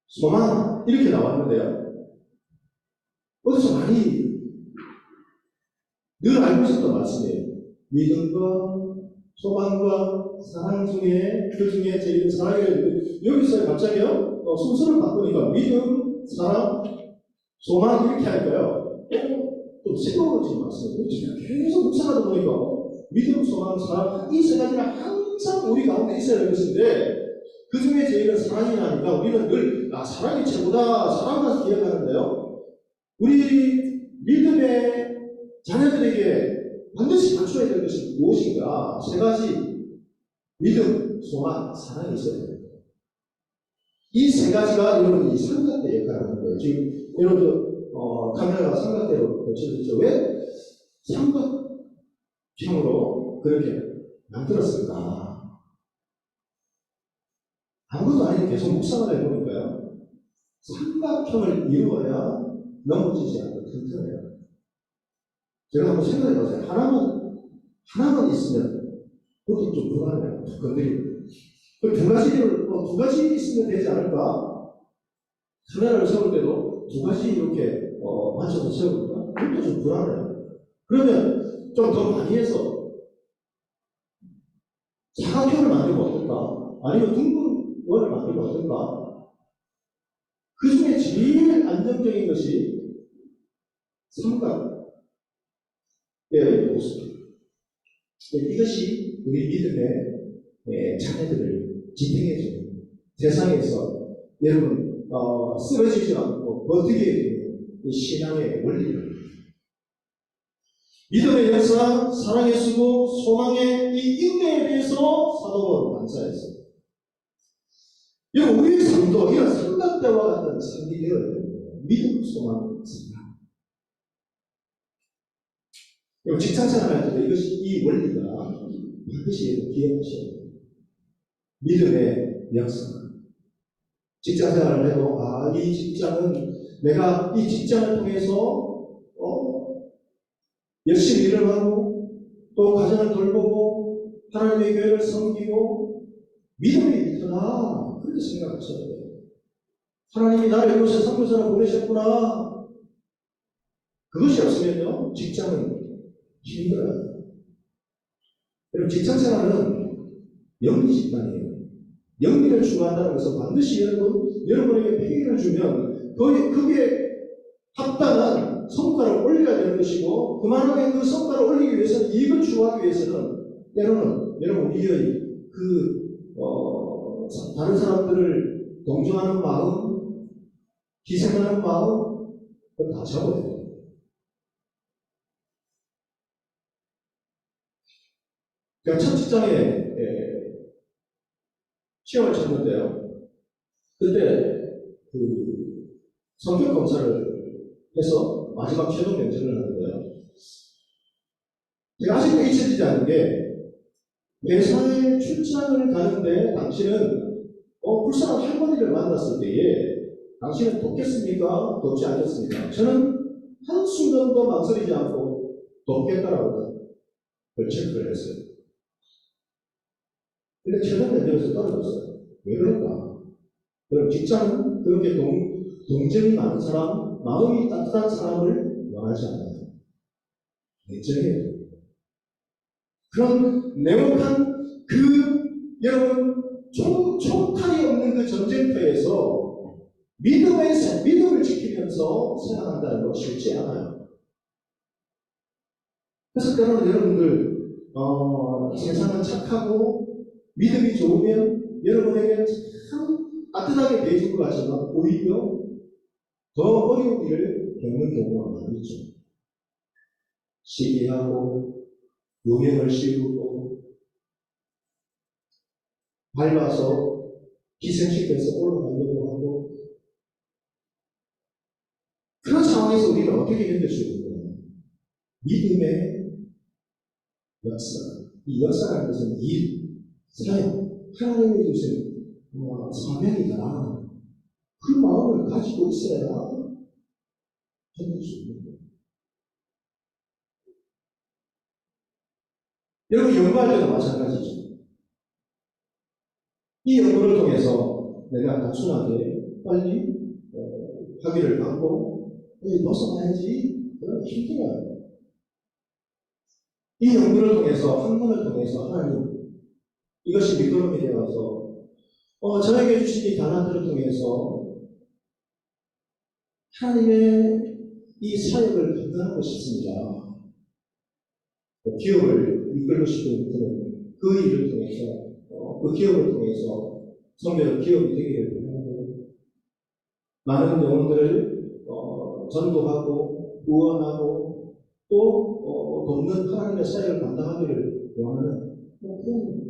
소망 이렇게 나왔는데요. 어디서 많이 늘 알고 있었던 말씀이에요. 믿음과 소망과 사랑 중에 그 중에 제일 사랑이 여기서 갑자기요 순서를 바꾸니까 믿음, 사랑, 소망 이렇게 할까요? 좀 새로워진 말씀이에요. 계속 묵상하다 보니까 믿음, 소망, 사랑 이 세 가지가 항상 우리 가운데 있어야 할 것인데 그 중에 제일은 사랑이라니까 우리는 늘 사랑이 최고다 사랑만 기억하는데요. 우리 믿음의 자녀들에게 반드시 갖춰야 될 것이 무엇인가? 세 가지 믿음, 소망, 사랑이 있어야 됩니다. 이 세 가지가 여러분 이 삼각대 역할을 하는 거예요. 지금 여러분 카메라가 삼각대로 거쳐졌죠. 왜 삼각형으로 그렇게 만들었을까? 아무것도 아니고 계속 묵상을 해보니까요. 삼각형을 이루어야 넘어지지 않고 튼튼해요. 제가 한번 생각해보세요. 하나만 있으면 그것도 좀 불안해요. 건드리고. 두 가지 있으면 되지 않을까? 카메라를 세울 때도 두 가지 이렇게 맞춰서 세우니까 그것도 좀 불안해요. 그러면 좀 더 많이 해서 사각형을 만들면 어떨까? 아니면 둥근 원을 만들면 어떨까? 그 중에 제일 안정적인 것이 삼각의 모습. 이것이 우리 믿음의 자녀들을 지탱해주는 세상에서 여러분 쓰러지지 않고 버티게 되는 이 신앙의 원리입니다. 믿음의 역사, 사랑의 수고, 소망의 이 인내에 대해서 사도 바울은 감사했어요. 여러분 우리의 삶도 이런 삼각대와 같은 삶이 되어야 됩니다. 믿음, 소망, 사랑. 여러분 직장생활 할 때도 이 원리가 반드시 기억하셔야 됩니다. 믿음의 역사. 직장생활을 해도 이 직장은 내가 이 직장을 통해서 열심히 일을 하고 또 가정을 돌보고 하나님의 교회를 섬기고 믿음이 있구나 그렇게 생각하셔야 돼요. 하나님이 나를 이곳에 선교사로 보내셨구나. 그것이 없으면요 직장은 힘들어요. 여러분 직장생활은 영리 집단이에요. 영리를 추구한다는 것은 반드시 여러분에게 패기를 주면 그게 합당한 성과를 올려야 되는 것이고 그만하게 그 성과를 올리기 위해서는 이익을 추구하기 위해서는 때로는 여러분 우리의 다른 사람들을 동정하는 마음 희생하는 마음, 그거 다 잡아야 돼요. 그러니까 첫 직장에 시험을 쳤는데요. 그때 그 성격 검사를 해서 마지막 최종 면접을 하는데요. 제가 아직도 잊혀지지 않는 게 회사에 출장을 가는데 당신은 불쌍한 할머니를 만났을 때에 당신은 돕겠습니까? 돕지 않겠습니까? 저는 한순간도 망설이지 않고 돕겠다라고 그걸 체크를 했어요. 근데 최종 면접에서 떨어졌어요. 왜 그럴까? 그럼 직장은 그렇게 동정이 많은 사람, 마음이 따뜻한 사람을 원하지 않아요. 냉정해요. 그런 냉혹한 여러분 총칼이 없는 그 전쟁터에서 믿음을 지키면서 생각한다는 거 쉽지 않아요. 그래서 때로는 여러분들 세상은 착하고 믿음이 좋으면 여러분에게 참 따뜻하게 대해줄 것 같지만 오히려 더 어려운 일을 겪는 경우가 많이 있죠. 시기하고 유명을 씌우고 밟아서 기생시켜서 올라가려고 하고 그런 상황에서 우리가 어떻게 견딜 수 있는가? 믿음의 역사. 이 역사라는 것은 사역, 하나님의 주신 사명이다. 그 마음을 가지고 있어야 견딜 수 있는 거예요. 여러분 연구할 때도 마찬가지죠. 이 연구를 통해서 내가 단순하게 빨리 학위를 받고 벗어나야지 그러면 힘들어요. 이 연구를 통해서 학문을 통해서 하나님 이것이 밑거름이 되어서 저에게 주신 이 달란트를 통해서 하나님의 이 사역을 감당하고 싶습니다. 기업을 이끌고 싶은 분은 그 일을 통해서 그 기업을 통해서 성별 기업이 되게 하고 많은 영혼들을 전도하고 구원하고 또 돕는 하나님의 사역을 감당하기를 원하는 그런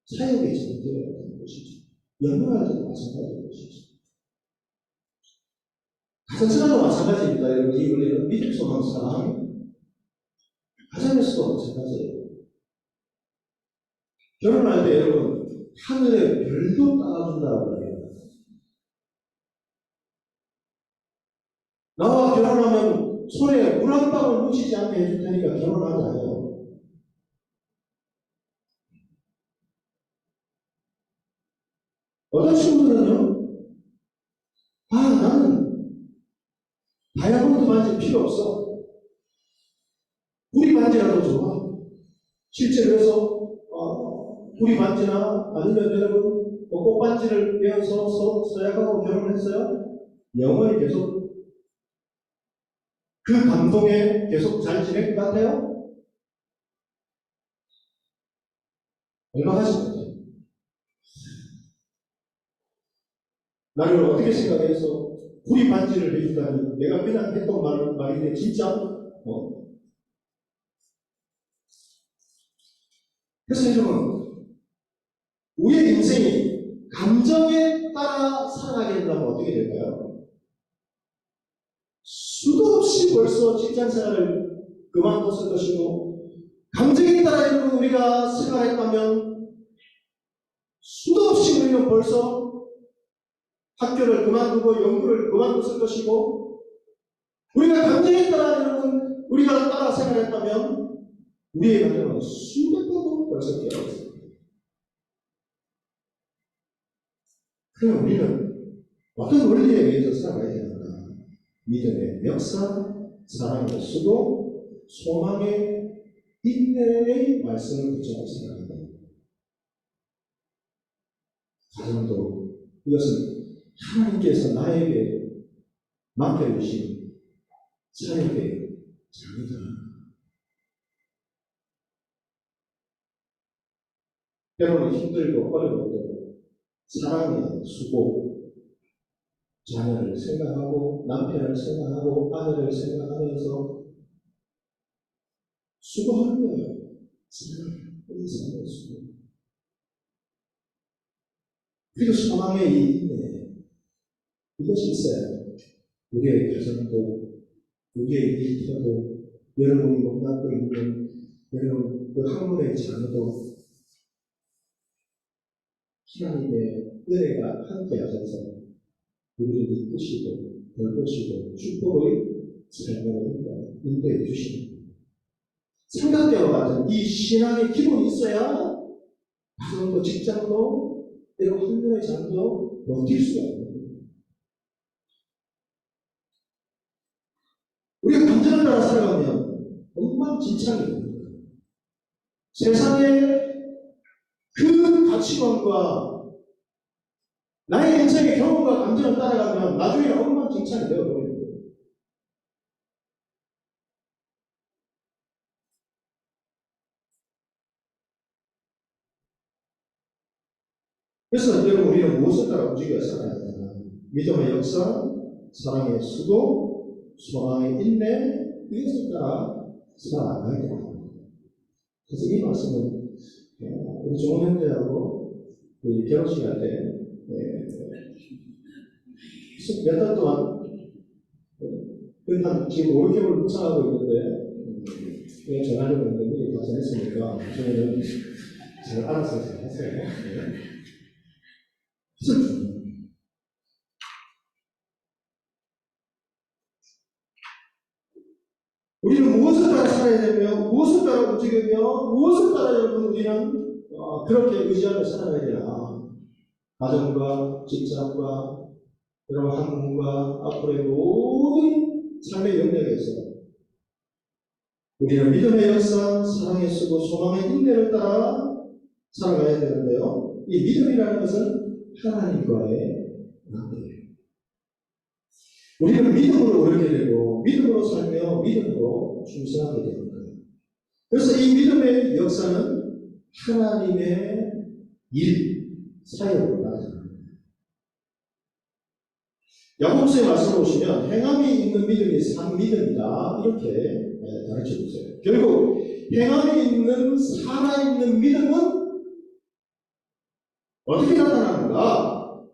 사역의 전제가 되는 것이죠. 연구할 때도 마찬가지인 것이죠. 가정생활도 마찬가지입니다. 여러분 이 원리는 믿음, 소망, 사랑 가정에서도 마찬가지예요. 결혼할 때 여러분 하늘에 별도 따라준다고 그래요. 나와 결혼하면 손에 물 한 방울 묻히지 않게 해줄 테니까 결혼하잖아요. 어떤 친구들은요, 나는 다이아몬드 반지 필요 없어. 구리 반지라도 좋아. 실제로 해서 구리 반지나 아니면 여러분 꽃반지를 배워서 서약하고 결혼했어요. 영원히 계속 그 감동에 계속 잘 지낼 것 같아요? 얼마 하시겠어요? 나를 어떻게 생각해서 구리 반지를 해주다니 내가 그냥 했던 말인데 진짜? 그래서 여러분 우리의 인생이 감정에 따라 살아가게 된다면 어떻게 될까요? 수도 없이 벌써 직장 생활을 그만뒀을 것이고 감정에 따라 여러분 우리가 생활했다면 수도 없이 우리는 벌써 학교를 그만두고 연구를 그만뒀을 것이고 우리가 감정에 따라 여러분 우리가 따라 생활했다면 우리의 감정은 수백 번도 벌써 깨어있습니다. 그럼 우리는 어떤 원리에 의해서 살아가야 되는가? 믿음의 역사, 사랑의 수도, 소망의 인내의 말씀을 붙잡고 살아간다. 가정도 이것은 하나님께서 나에게 맡겨주신 사역의 장이다. 때로는 힘들고 어려워도 사랑의 수고, 자녀를 생각하고 남편을 생각하고 아내를 생각하면서 수고하는 거예요. 사랑의 수고. 그리고 소망의 이 인내, 이것이 있어야 우리의 가정도, 우리의 일터도, 여러분이 못받고 있는 여러분 그 학문의 자녀도 하나님의 은혜가 함께하셔서 우리를 이끄시고 돌보시고 축복의 삶으로 인도해 주시는 겁니다. 생각대와 같은 이 신앙의 기본이 있어야 가정도 직장도 이런 학문의 자녀도 버틸 수가 있는 거예요. 우리가 감정을 따라 살아가면 엉망진창이 세상의 그 가치관과 나의 인생의 경험과 감정을 따라가면 나중에 엉망진창이 되어버려요. 그래서 여러분 우리는 무엇을 따라 움직여 살아야 되나? 믿음의 역사, 사랑의 수고, 소망의 인내, 이것을 따라 살아가야 됩니다. 그래서 이 말씀은 우리 종원 형제하고 결혼식 할 때 몇 달 동안 한 지금 5, 6개월 묵상하고 있는데 전화를 했는데 가서 했으니까 저희는 잘 알아서 잘 했어요. 우리는 무엇을 따라 살아야 되며 무엇을 따라 움직이며 무엇을 따라 여러분 우리는 그렇게 의지하며 살아가야 되나? 가정과 직장과 여러분 학문과 앞으로의 모든 삶의 영역에서 우리는 믿음의 역사, 사랑의 수고, 소망의 인내를 따라 살아가야 되는데요. 이 믿음이라는 것은 하나님과의 관계예요. 우리는 믿음으로 오르게 되고 믿음으로 살며 믿음으로 충성하게 되는 거예요. 그래서 이 믿음의 역사는 하나님의 일, 사역으로 나아갑니다. 야고보서의 말씀을 보시면 행함이 있는 믿음이 산 믿음이다 이렇게 가르쳐주세요. 결국 행함이 있는 살아있는 믿음은 어떻게 나타나는가?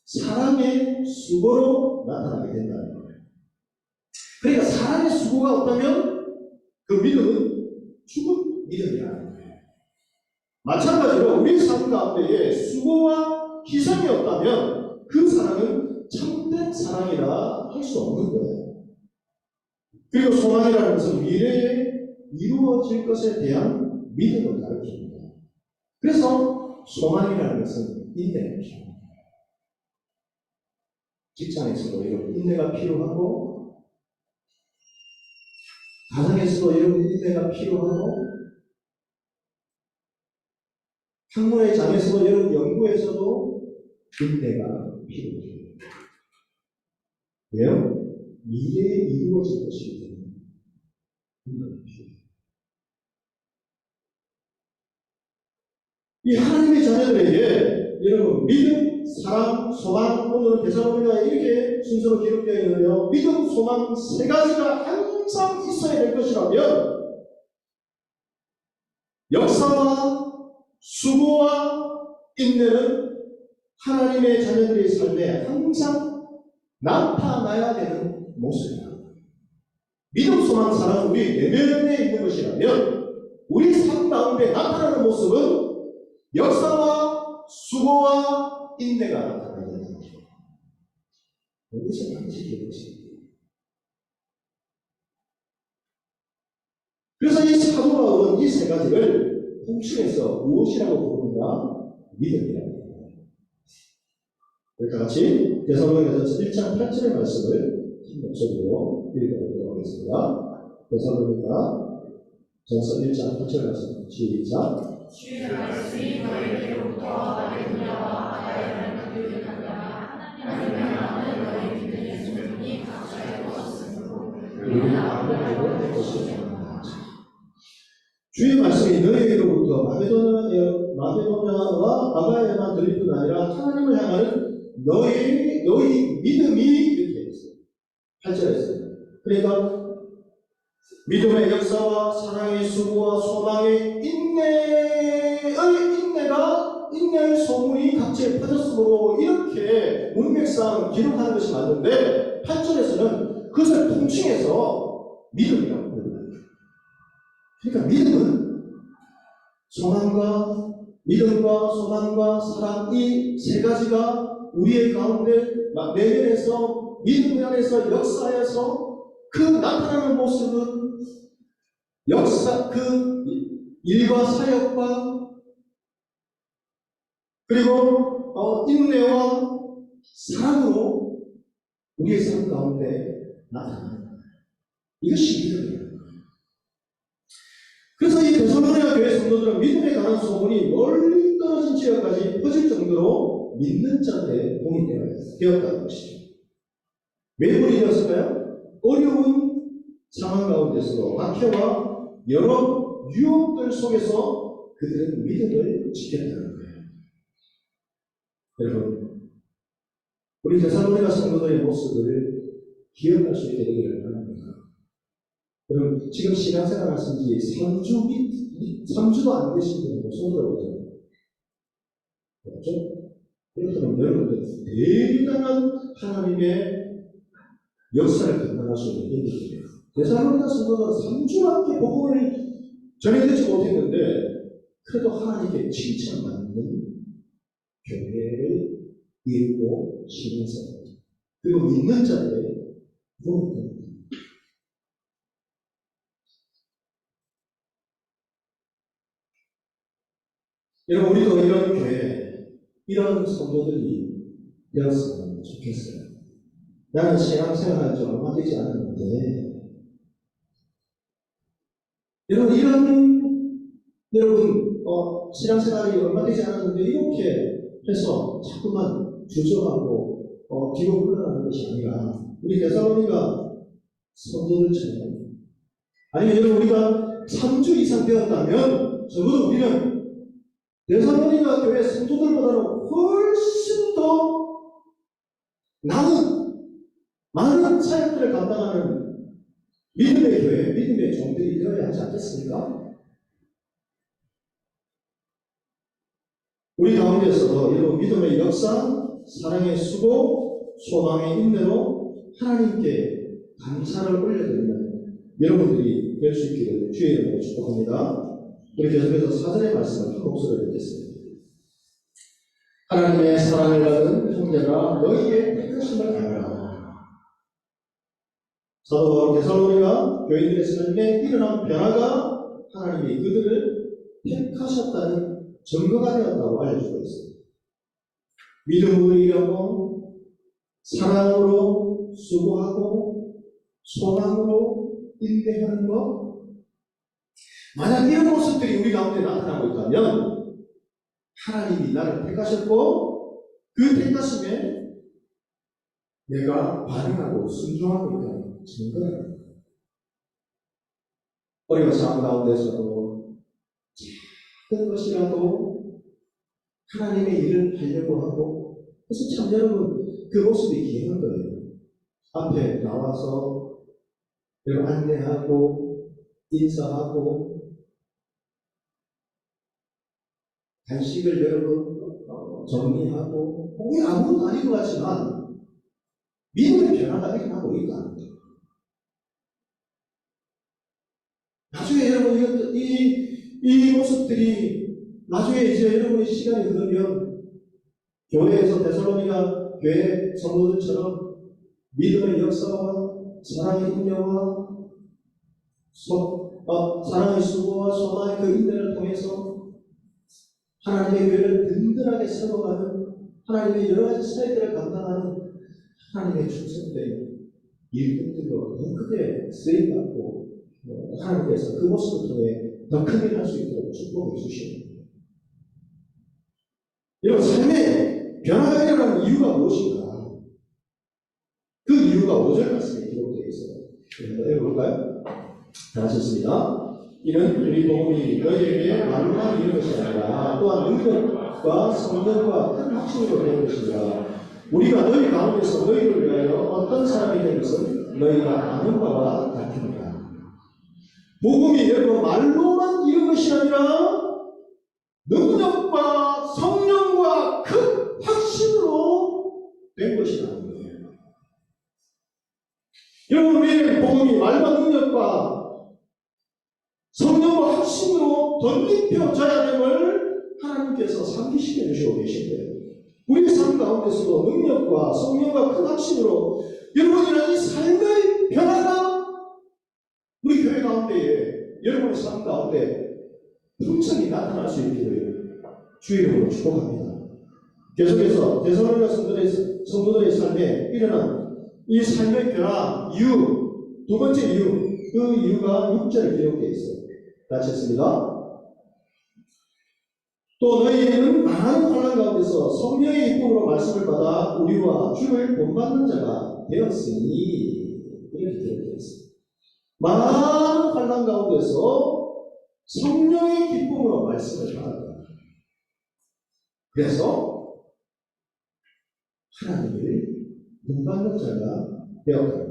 사랑의 수고로 나타나게 된다는 거예요. 그러니까 사랑의 수고가 없다면 그 믿음은 죽은 믿음이라는 거예요. 마찬가지로 우리 삶 가운데에 수고와 희생이 없다면 그 사랑은 참된 사랑이라 할 수 없는 거예요. 그리고 소망이라는 것은 미래에 이루어질 것에 대한 믿음을 가르칩니다. 그래서 소망이라는 것은 인내입니다. 직장에서도 이런 인내가 필요하고 가정에서도 이런 인내가 필요하고 학문의 장에서도 이런 연구에서도 인내가 필요해요. 왜요? 미래에 이루어질 것이기 때문에 인내가 필요해요. 이 하나님의 자녀들에게 여러분 믿음, 사랑, 소망, 오늘은 데살로니가에 이렇게 순서로 기록되어 있는데요. 믿음, 소망 세 가지가 항상 있어야 될 것이라면 역사와 수고와 인내는 하나님의 자녀들의 삶에 항상 나타나야 되는 모습입니다. 믿음, 소망, 사랑은 우리 내면에 있는 것이라면 우리 삶 가운데 나타나는 모습은 역사와 수고와 인내가 나타나야 된다는 거죠. 여기서 반드시 기억하십니다. 그래서 이 사도 바울은 이 세 가지를 통칭해서 무엇이라고 부르는가? 믿음이라고 합니다. 그러니까 같이 데살로니가서 1장 8절의 말씀을 한 목소리로 읽어보도록 하겠습니다. 데살로니가 전서 1장 8절 말씀 시작. 주의 말씀이 너희에게로부터 나의 분야와 나의 말을 교육하니라. 하나님의 나라는 너희 믿는 예수님이 각자의 것으로 우리는 앞으로 될 것이다. 주의 말씀이 너희에게로부터 마게도냐와 아가야에만 들릴 뿐 아니라 하나님을 향하는 너희 믿음이 이렇게 있어요. 8절에서. 그러니까 믿음의 역사와 사랑의 수고와 소망의 인내의 소문이 각지에 퍼졌으므로 이렇게 문맥상 기록하는 것이 맞는데 8절에서는 그것을 통칭해서 믿음이라고 부릅니다. 그러니까 믿음과 소망과 사랑 이 세 가지가 우리의 가운데 내면에서 믿음 안에서 역사에서 그 나타나는 모습은 그 일과 사역과 그리고 인내와 사랑으로 우리의 삶 가운데 나타납니다. 이것이 믿음이에요. 그래서 이 데살로니가 교회 성도들은 믿음에 관한 소문이 멀리 떨어진 지역까지 퍼질 정도로 믿는 자들의 공이 되었다는 것이죠. 왜 본이 되었을까요? 어려운 상황 가운데서 박해와 여러 유혹들 속에서 그들은 믿음을 지켰다는 거예요. 여러분, 우리 데살로니가 성도들의 모습을 기억할 수 있게 되기를 바랍니다. 여러분, 지금 신앙생활 하신 지 3주도 안 되신 분은 손들어 보세요. 그렇죠? 그렇다면 여러분들 대단한 하나님의 역사를 경험할 수 있는 일들이에요. 데살로니가 성도는 3주밖에 복음을 전해드리지 못했는데 그래도 하나님께 칭찬받는 교회를 이루고 신앙생활 그리고 믿는 자들의 복음입니다. 여러분, 우리도 이런 교회, 이런 성도들이 되었으면 좋겠어요. 나는 신앙생활 좀 얼마 되지 않았는데, 여러분, 신앙생활이 얼마 되지 않았는데, 이렇게 해서 자꾸만 주저하고, 뒤로 물러나는 것이 아니라, 우리 데살로니가 성도들처럼, 아니면 여러분, 우리가 3주 이상 되었다면, 적어도 우리는 데살로니가 교회 성도들보다는 훨씬 더 많은 사역들을 감당하는 믿음의 교회, 믿음의 종들이 되어야 하지 않겠습니까? 우리 가운데서도 여러분 믿음의 역사, 사랑의 수고, 소망의 인내로 하나님께 감사를 올려드리는 여러분들이 될 수 있기를 주의 이름으로 축복합니다. 우리 계속해서 4절의 말씀을 한 목소리로 듣겠습니다. 하나님의 사랑을 받은 형제가 너희의 택하심을 알라. 사도 바울 데살로니가 교인들의 삶에 일어난 변화가 하나님이 그들을 택하셨다는 증거가 되었다고 알려주고 있습니다. 믿음으로 일하고 사랑으로 수고하고 소망으로 인내하는 것, 만약 이런 모습들이 우리 가운데 나타나고 있다면 하나님이 나를 택하셨고 그 택하심에 내가 반응하고 순종하고 있다는 증거입니다. 어려운 상황 가운데서도 작은 것이라도 하나님의 일을 하려고 하고, 그래서 참 여러분 그 모습이 귀한 거예요. 앞에 나와서 여러분 안내하고 인사하고 간식을 여러분 정리하고, 그게 아무것도 아닌 것 같지만 믿음의 변화가 일어나고 있다는 거예요. 나중에 여러분 이 모습들이 나중에 이제 여러분의 시간이 흐르면 교회에서 데살로니가 교회 성도들처럼 믿음의 역사와 사랑의 인내와 사랑의 수고와 소망의 그 인내를 통해서 하나님의 교회를 든든하게 세워가는, 하나님의 여러 가지 사역들을 감당하는 하나님의 충성된 일꾼들로 더 크게 쓰임받고 하나님께서 그 모습을 통해 더 크게 할 수 있도록 축복해 주시옵니다. 여러분, 삶에 변화가 일어나는 이유가 무엇인가? 그 이유가 5절 말씀에 기록되어 있어요. 한번 읽어볼까요? 다 하셨습니다. 이는 우리 복음이 너희에게 말로만 이룬 것이 아니라 또한 능력과 성령과 큰 확신으로 된 것이니라. 우리가 너희 가운데서 너희를 위하여 어떤 사람이 된 것은 너희가 아는 바와 같으니라. 복음이 여러분 말로만 이룬 것이 아니라 능력과 성령과 큰 확신으로 된 것이라는 거예요. 여러분, 우리의 복음이 말과 능력과 성령과 확신으로 덧입혀져야 됨을 하나님께서 상기시켜 주시고 계신데요. 우리 삶 가운데서도 능력과 성령과 큰 확신으로 여러분이라는 이 삶의 변화가 우리 교회 가운데에 여러분의 삶 가운데 풍성히 나타날 수 있기를 주의 이름으로 축복합니다. 계속해서 데살로니가 성도들의 삶에 일어난 이 삶의 변화 이유, 두 번째 이유, 그 이유가 6절에 기록되어 있어요. 같이 했습니다. 또 너희는 많은 환난 가운데서 성령의 이쁨으로 말씀을 받아 우리와 주를 본받는 자가 되었으니, 이렇게 기록되어 있어요. 많은 환난 가운데서 성령의 기쁨으로 말씀을 받았다. 그래서 하나님을 본받는 자가 되었다.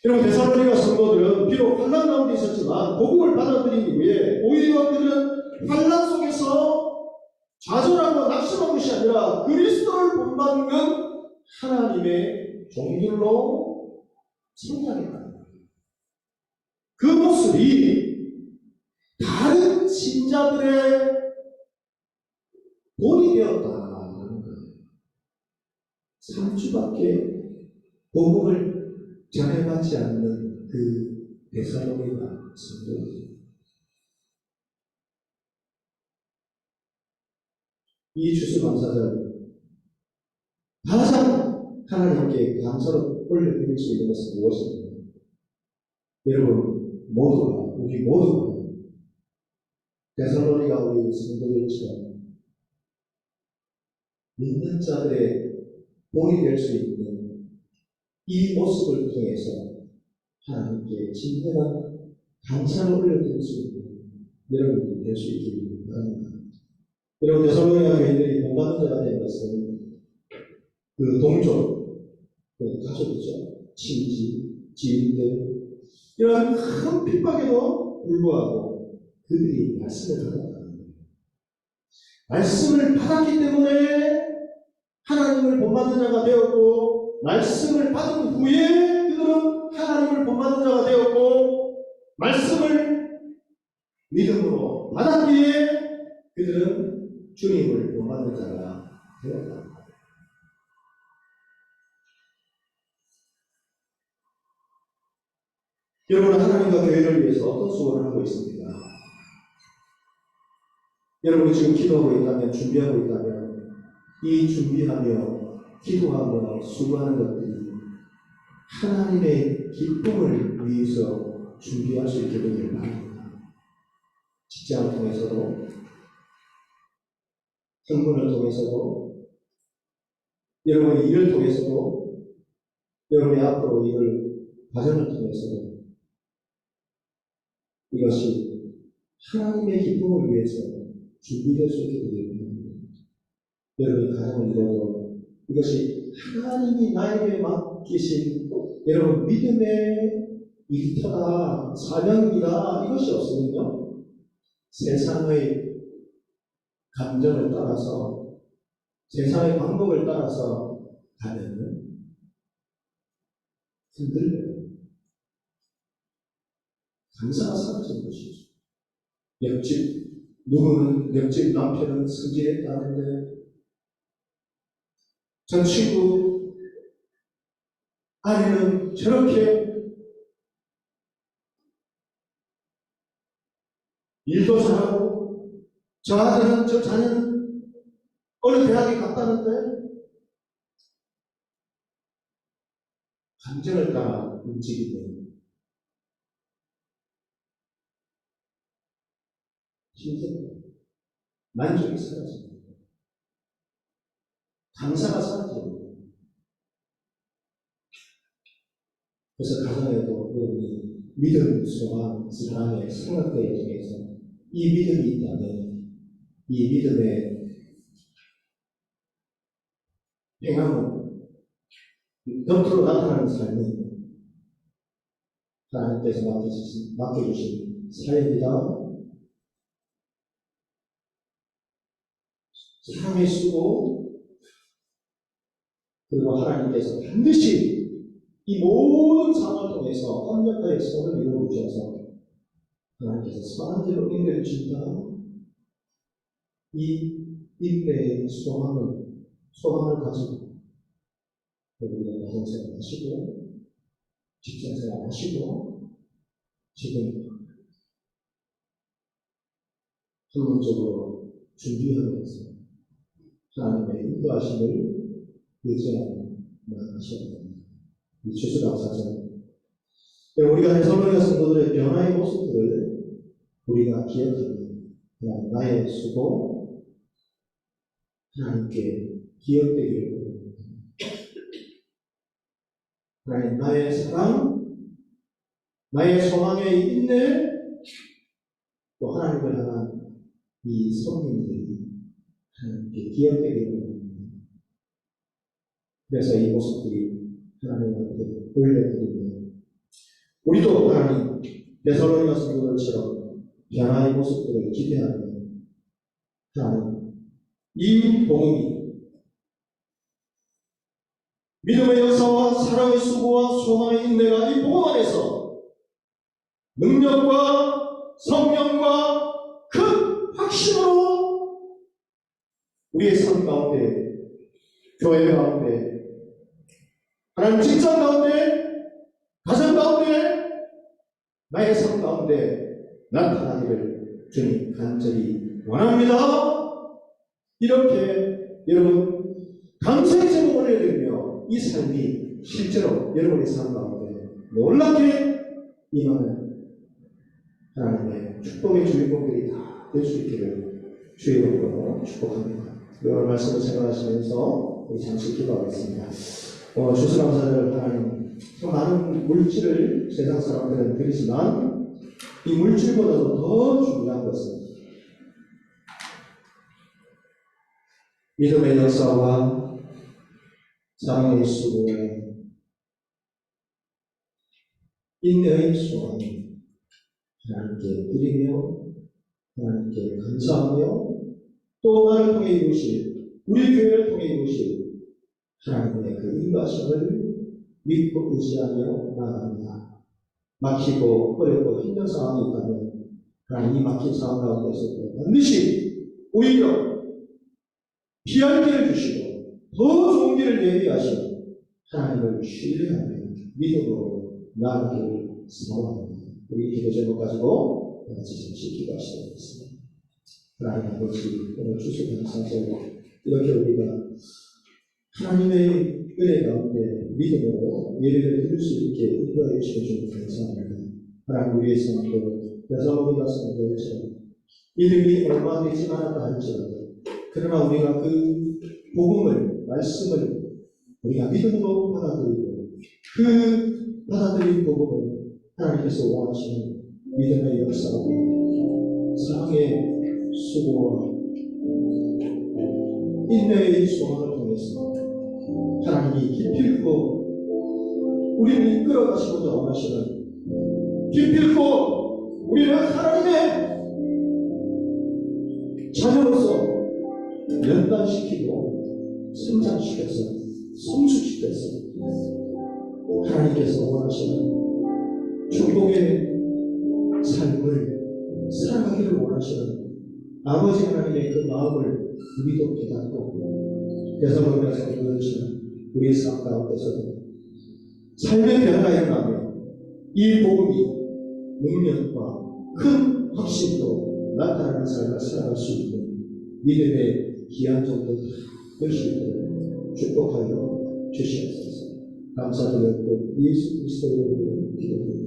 여러분, 데살로니가 성도들은 비록 환난 가운데 있었지만 복음을 받아들이기 위해 오히려 그들은 환난 속에서 좌절하고 낙심한 것이 아니라 그리스도를 본받는 하나님의 종들로 성장했다. 그 모습이 다른 신자들의 본이 되었다는 거예요. 3주밖에 복음을 전해받지 않는 그 데살로니가 성도들. 이 추수감사절 가장 하나님께 감사로 올려드릴 수 있는 것은 무엇입니까? 여러분 모두가, 우리 모두가 데살로니가 우리 성도들처럼 믿는 자들의 본이 될 수 있는 이 모습을 통해서 하나님께 진정한 감사를 올려드릴 수 있는 여러분들이 될 수 있기를 바랍니다. 여러분, 데살로니가 교인들이 본받는 자가 된 것은 그 동족, 그 가족이죠. 친지, 지인들, 이런 큰 핍박에도 불구하고 그들이 말씀을 받았다는 거예요. 말씀을 받았기 때문에 하나님을 본받는 자가 되었고, 말씀을 받은 후에 그들은 하나님을 본받는 자가 되었고, 말씀을 믿음으로 받았기에 그들은 주님을 본받는 자가 되었다. 여러분은 하나님과 교회를 위해서 어떤 수고를 하고 있습니까? 여러분이 지금 기도하고 있다면, 준비하고 있다면, 이 준비하며 기도하며 수고하는 것들이 하나님의 기쁨을 위해서 준비할 수 있게 되기를 바랍니다. 직장을 통해서도, 학문을 통해서도, 여러분의 일을 통해서도, 여러분의 앞으로 일을 과정을 통해서도 이것이 하나님의 기쁨을 위해서 준비될 수 있게 되기를 바랍니다. 여러분의 가정을 이뤄도 이것이 하나님이 나에게 맡기신 여러분 믿음의 일터다, 사명이다, 이것이 없으면요, 세상의 감정을 따라서, 세상의 방법을 따라서 가면은 흔들려요. 감사가 사라지는 것이죠. 옆집 남편은 승진했다는데, 전 친구 아내는 저렇게 일도 잘하고, 저 아들은, 저 자녀는 어느 대학에 갔다는데, 감정을 따라 움직이는 힘든 만족이 사라집니다. 감사가 사라집니다. 그래서 가정에도 여러분이 믿음, 소망, 사랑의 생각들을 통해서 이 믿음이 있다면 이 믿음의 행함은 겉으로 나타나는 삶은 하나님께서 맡겨주신 사역이다. 사랑의 수고, 그리고 하나님께서 반드시 이 모든 상황을 통해서 완벽하게 선을 이루어주셔서 하나님께서 선한 대로 인내를 주신다. 이 인내의 소망을 가지고 우리가 가정생활 하시고 직장생활 하시고 지금 한문적으로 준비하면서 하나님의 인도하심을 의지하며 나아가셔야 됩니다. 이 추수감사절 우리가 데살로니가 성도들의 변화의 모습들을 우리가 기억하며 나의 수고 하나님께 기억되기를 원합니다. 하나님 나의 사랑, 나의 소망의 인내, 또 하나님을 향한 이 성민들이 하나님께 기억되기를 원합니다. 그래서 이 모습들이 하나님한테 올려드리며 우리도 하나님 데살로니가 성도들처럼 변화의 모습들을 기대하며 하나님 이 복음이 믿음의 역사와 사랑의 수고와 소망의 인내가 이 복음 안에서 능력과 성령과 큰 확신으로 우리의 삶 가운데, 교회 가운데, 하나님 직장 가운데, 가정 가운데, 나의 삶 가운데 나타나기를 주님 간절히 원합니다. 이렇게 여러분 감사의 제목을 올려드리며 이 삶이 실제로 여러분의 삶 가운데 놀랍게 임하는 하나님의 축복의 주인공들이 다 될 수 있기를 주의 이름으로 축복합니다. 오늘 말씀을 생각하시면서 우리 잠시 기도하겠습니다. 주수감사를 하나님 많은 물질을 세상 사람들은 드리지만 이 물질보다도 더 중요한 것은 믿음의 역사와 사랑의 수고에 인내의 소망을 하나님께 드리며 하나님께 감사하며 또 나를 통해 이루실 우리 교회를 통해 이루실 하나님의 그 인도하심을 믿고 의지하며 나아갑니다. 막히고 어렵고 힘든 상황이 있다면 하나님 이 막힌 상황 가운데서도 반드시 오히려 피할 길을 주시고 더 좋은 길을 예비하시고 하나님을 신뢰하며 믿음으로 나아가기를 소원합니다. 우리 기도 제목 가지고 같이 잠시 기도하시도록 하겠습니다. 하나님 아버지 오늘 주시는 감사절 이렇게 우리가 하나님의 은혜 가운데 믿음으로 예배를 드릴 수 있게 인도하여 주시는 감사합니다. 하나님 우리의 성도 데살로니가 성도처럼 이름이 얼마 되지 않았다 할지라도 그러나 우리가 그 복음을 말씀을 우리가 믿음으로 받아들이고 그 받아들인 복음을 하나님께서 원하시는 믿음의 역사와 사랑의 수고와 인내의 소망을 통해서 하나님이 기필코 우리를 이끌어 가시고자 원하시는 기필코 우리를 하나님의 자녀로서 연단시키고 성장시켜서 성숙시켜서 하나님께서 원하시는 축복의 삶을 살아가기를 원하시는 아버지 하나님의 그 마음을 우리도 깨닫고 데살로니가 성도들처럼 우리의 삶 가운데서도 삶의 변화가 일어나며 이 복음이 능력과 큰 확신도 나타나는 삶을 살아갈 수 있는 믿음의 귀한 종들 될 수 있도록 축복하여 주시옵소서. 감사드렸고 예수 그리스도의 이름으로 기도드립니다.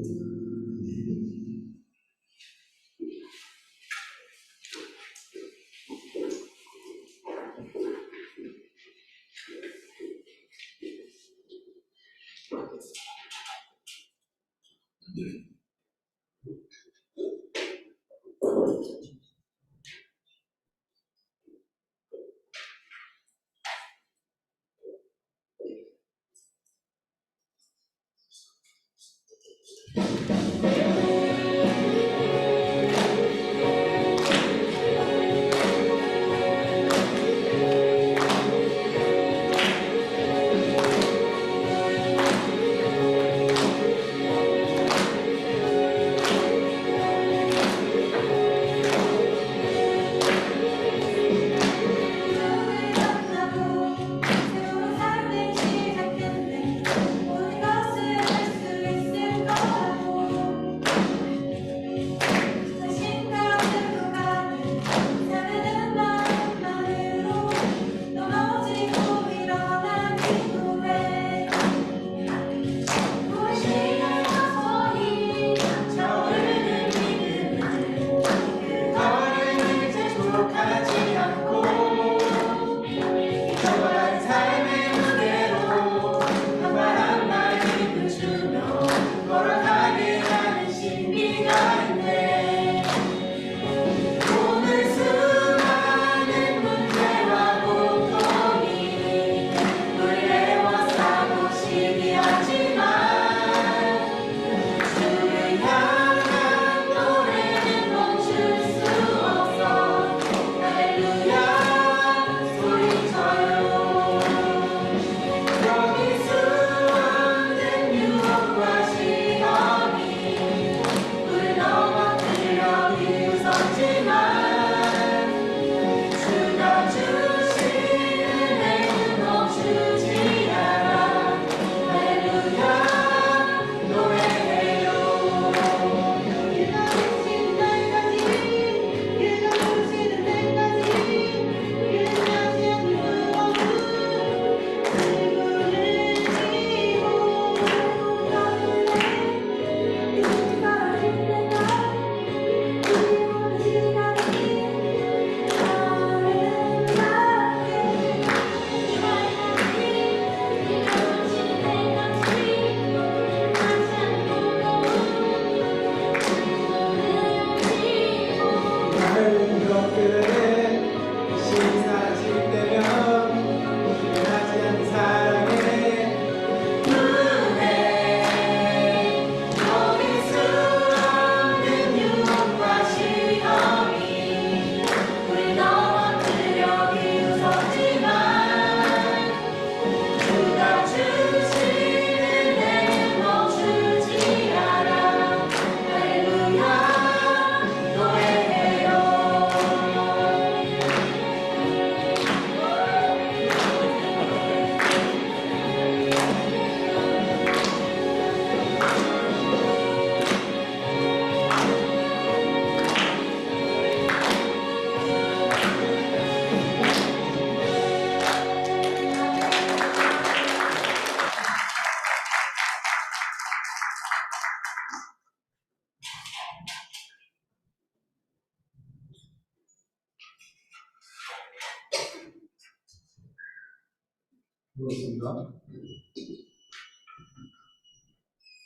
그렇습니다.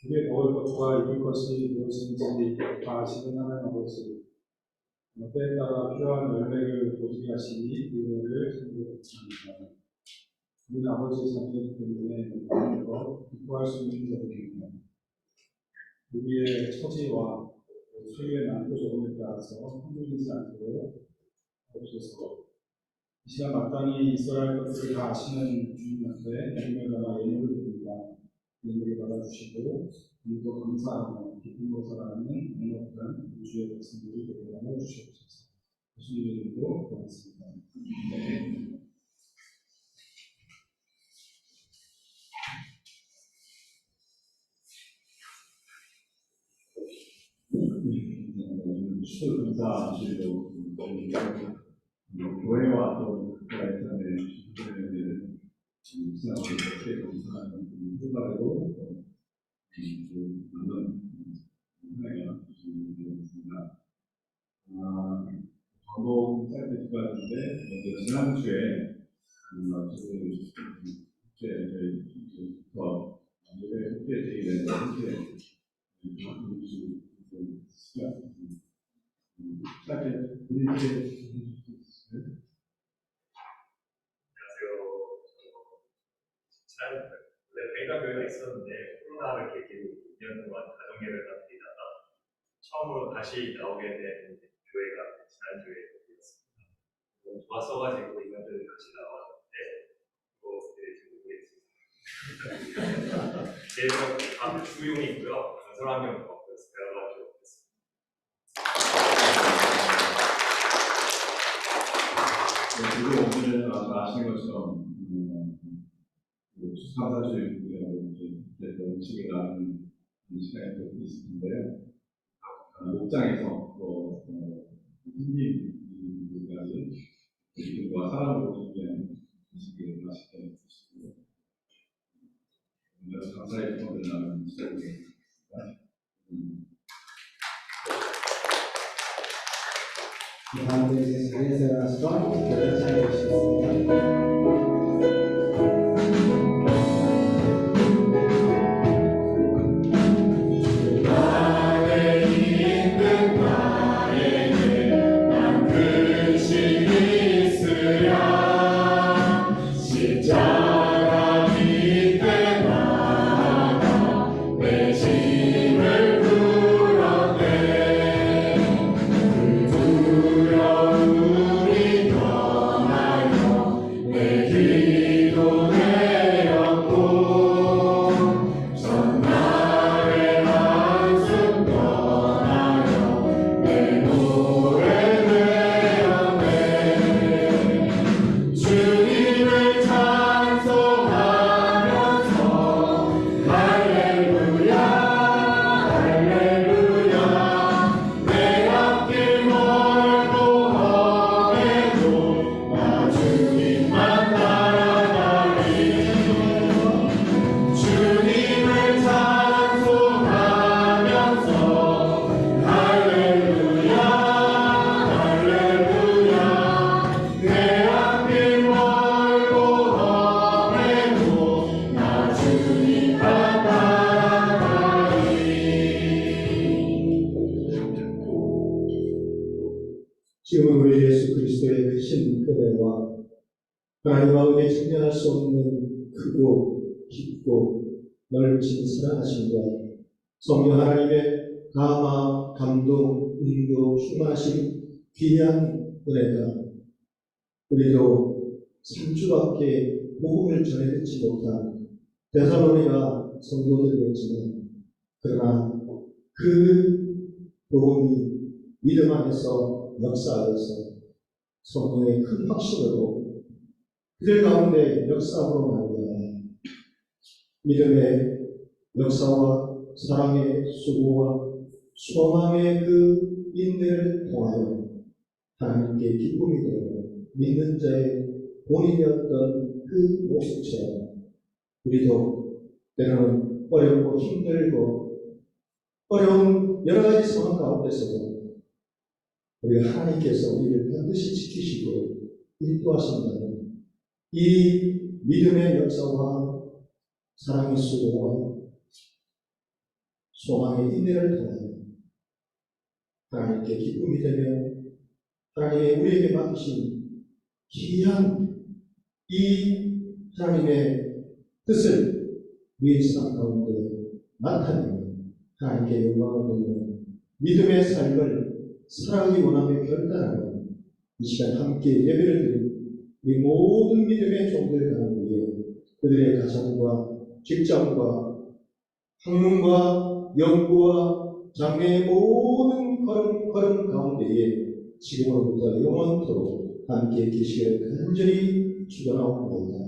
우리의 먹을 것과 입을 것이 무엇인지 다 아시는 하나님 아버지, 때에 따라 필요한 열매를 보시게 하시니 은혜를 선포합니다. 우리는 아버지의 자녀이기 때문에 많은 것 기뻐할 수 있는 자들입니다. 우리의 처지와 소유의 많고 적음에 따라서 흔들리지 않도록 하옵소서. 이 시간 마땅히 있어야 할 것들을 다 아시는 주님한테 믿음을 담아 예물을 드립니다. 예물을 받아주시고 우리도 감사하며 기쁨으로 살아가는 행복한 주의 백성들이 되게 하여 주시옵소서. 예수님의 이름으로 고맙습니다. 네. 추수 감사드리고 교회와 또 교회에서의 주님들을 수납을 어떻게 감사하는 후가로 많은 은혜가 주시습니다. 저도 짧게 주가는데 지난주에 저희부터 예배 속죄 제의를 함께 짧게 본인께 해주실 수 있으세요? 안녕하세요. 원래 저희가 교회가 있었는데 코로나를 계기로 2년 동안 가정예배를 드리다가 처음으로 다시 나오게 된 교회가 지난주에 되었습니다. 너무 좋았어가지고 이번주에 다시 나왔는데 또 지금 모르겠습니다. 제가 주용이고요. 강설환경 그래서 배워가지고 됐습니다. 그리고 오늘은 아시는 것처럼 추수감사주일이라고 음식을 나누는 시간이 또 있을 텐데요. 목장에서 또 손님들까지 이들과 사람으로 준비한 음식을 맛있게 드시고 오늘 감사의 기쁨을 나누는 시간입니다. 다음에 이제 자리에서 일어나서 교회 차려주시겠습니다. 지금은 우리 예수 그리스도의 크신 은혜와 하나님과 은혜 측량할 수 없는 크고 깊고 넓은 사랑하심과 성령 하나님의 감화, 감동, 인도, 충만하신 귀한 은혜가 우리도 3주밖에 복음을 전해 듣지 못한 데살로니가 성도들이었지만 그러나 그 복음이 믿음 안에서 역사하여서 성령의 큰 확신으로 그들 가운데 역사함으로 말미암아 믿음의 역사와 사랑의 수고와 소망의 그 인내를 통하여 하나님께 기쁨이 되고 믿는 자의 본인이었던 그 모습처럼 우리도 때로는 어렵고 힘들고 어려운 여러 가지 상황 가운데서도 우리가 하나님께서 우리를 반드시 지키시고 인도하신다는 이 믿음의 역사와 사랑의 수고와 소망의 인내를 통하여 하나님께 기쁨이 되며 하나님의 우리에게 맡기신 귀한 이 하나님의 뜻을 우리의 삶 가운데 나타내며 하나님께 영광을 돌리는 믿음의 삶을 살아가기 원하며 결단하는 이 시간 함께 예배를 드린 우리 모든 믿음의 종들 가운데에 그들의 가정과 직장과 학문과 연구와 장래의 모든 걸음 가운데에 지금으로부터 영원토록 함께 계시기를 간절히 축원하옵나이다.